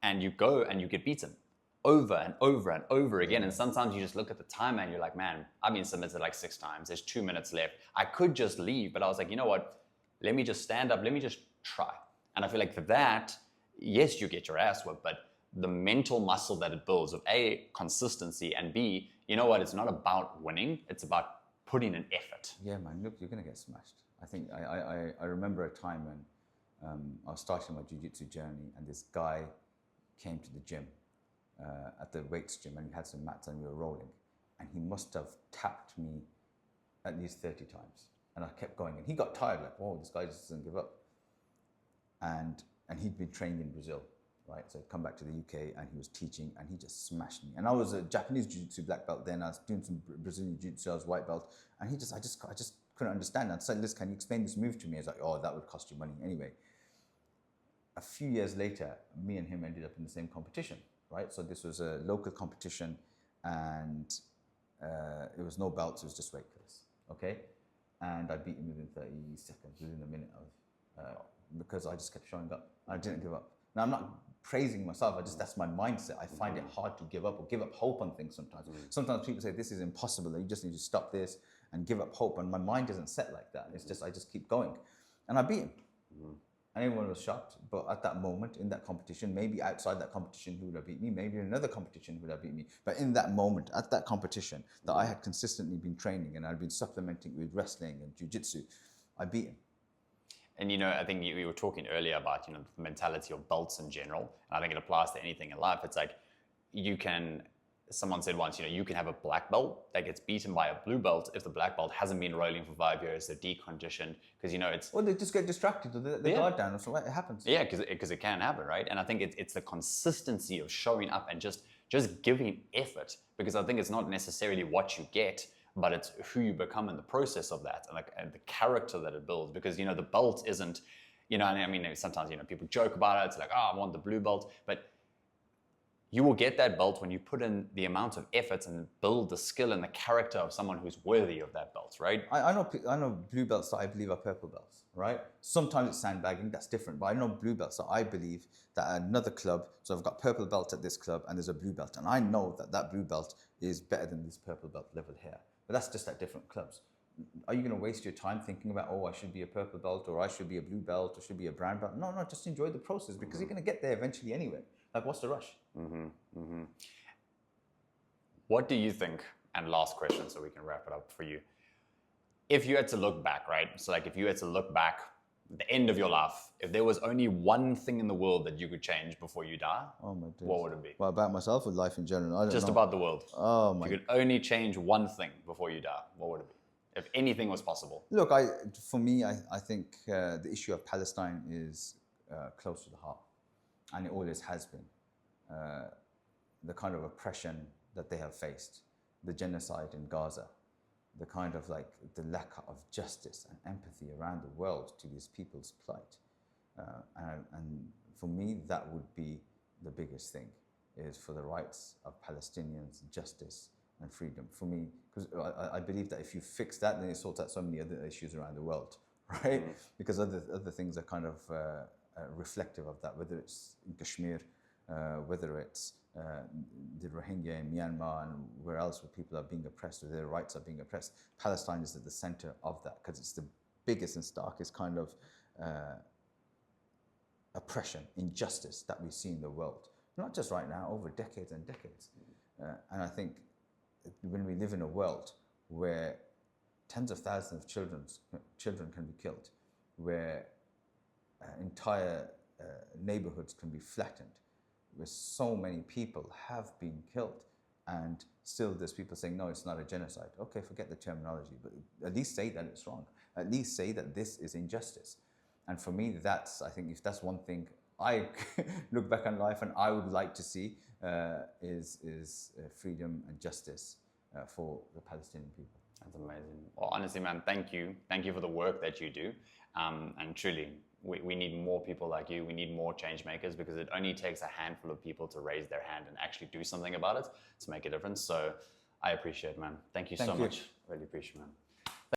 and you go and you get beaten over and over and over again, and sometimes you just look at the timer and you're like, man, I've been submitted like 6 times, there's 2 minutes left, I could just leave, but I was like, you know what, let me just stand up, let me just try. And I feel like for that, yes, you get your ass whipped, but the mental muscle that it builds of A, consistency, and B, you know what, it's not about winning, it's about putting an effort. Yeah, man, look, you're going to get smashed. I think I remember a time when I was starting my jiu-jitsu journey, and this guy came to the gym, at the weights gym, and we had some mats and we were rolling, and he must have tapped me at least 30 times. And I kept going, and he got tired, like, oh, this guy just doesn't give up. And he'd been trained in Brazil, right? So I'd come back to the UK and he was teaching and he just smashed me. And I was a Japanese Jiu-Jitsu black belt then. I was doing some Brazilian Jiu-Jitsu, I was white belt. And I just couldn't understand. I said, Liz, can you explain this move to me? He's like, oh, that would cost you money. Anyway, a few years later, me and him ended up in the same competition, right? So this was a local competition, and it was no belts, it was just weight class, okay? And I beat him within 30 seconds, within a minute of, because I just kept showing up. I didn't give up. Now, I'm not praising myself, that's my mindset. I find it hard to give up or give up hope on things sometimes. Sometimes people say, this is impossible, you just need to stop this and give up hope. And my mind isn't set like that. It's just, I just keep going. And I beat him. And everyone was shocked. But at that moment, in that competition, maybe outside that competition, he would have beat me. Maybe in another competition, he would have beat me. But in that moment, at that competition that I had consistently been training and I'd been supplementing with wrestling and jiu-jitsu, I beat him. And I think we were talking earlier about the mentality of belts in general, and I think it applies to anything in life. It's like someone said once, you can have a black belt that gets beaten by a blue belt if the black belt hasn't been rolling for 5 years, they're deconditioned, because it's... Well, they just get distracted, or they guard down, or so it happens. Yeah, because it can happen, right? And I think it's the consistency of showing up and just giving effort, because I think it's not necessarily what you get, but it's who you become in the process of that, and the character that it builds. Because the belt isn't, I mean, sometimes people joke about it. It's like, oh, I want the blue belt, but you will get that belt when you put in the amount of effort and build the skill and the character of someone who's worthy of that belt, right? I know blue belts that I believe are purple belts, right? Sometimes it's sandbagging, that's different. But I know blue belts that I believe that at another club, so I've got purple belt at this club and there's a blue belt, and I know that blue belt is better than this purple belt level here. But that's just at different clubs. Are you going to waste your time thinking about, oh, I should be a purple belt, or I should be a blue belt, or should be a brown belt? No, just enjoy the process, because you're going to get there eventually anyway. Like, what's the rush? What do you think, and last question so we can wrap it up for you, if you had to look back, right? So like if you had to look back at the end of your life, if there was only one thing in the world that you could change before you die, oh my days, what would it be? Well, about myself or life in general? I don't Just know. about the world. Oh my. If you could only change one thing before you die, what would it be? If anything was possible. Look, for me, I think the issue of Palestine is close to the heart, and it always has been. The kind of oppression that they have faced, the genocide in Gaza, the kind of like the lack of justice and empathy around the world to these people's plight. And for me, that would be the biggest thing, is for the rights of Palestinians, justice and freedom. For me, because I believe that if you fix that, then it sorts out so many other issues around the world, right? Because other things are kind of reflective of that, whether it's in Kashmir, whether it's the Rohingya in Myanmar and where else where people are being oppressed or their rights are being oppressed. Palestine is at the center of that, because it's the biggest and starkest kind of oppression, injustice that we see in the world. not just right now, over decades and decades. And I think when we live in a world where tens of thousands of children can be killed, where entire neighborhoods can be flattened, where so many people have been killed, and still there's people saying, no, it's not a genocide. Okay, forget the terminology, but at least say that it's wrong. At least say that this is injustice. And for me, I think if that's one thing I look back on life and I would like to see, is freedom and justice for the Palestinian people. That's amazing. Well, honestly, man, thank you. Thank you for the work that you do. And truly, we need more people like you. We need more change makers, because it only takes a handful of people to raise their hand and actually do something about it to make a difference. So I appreciate it, man. Thank you so much. Really appreciate it, man.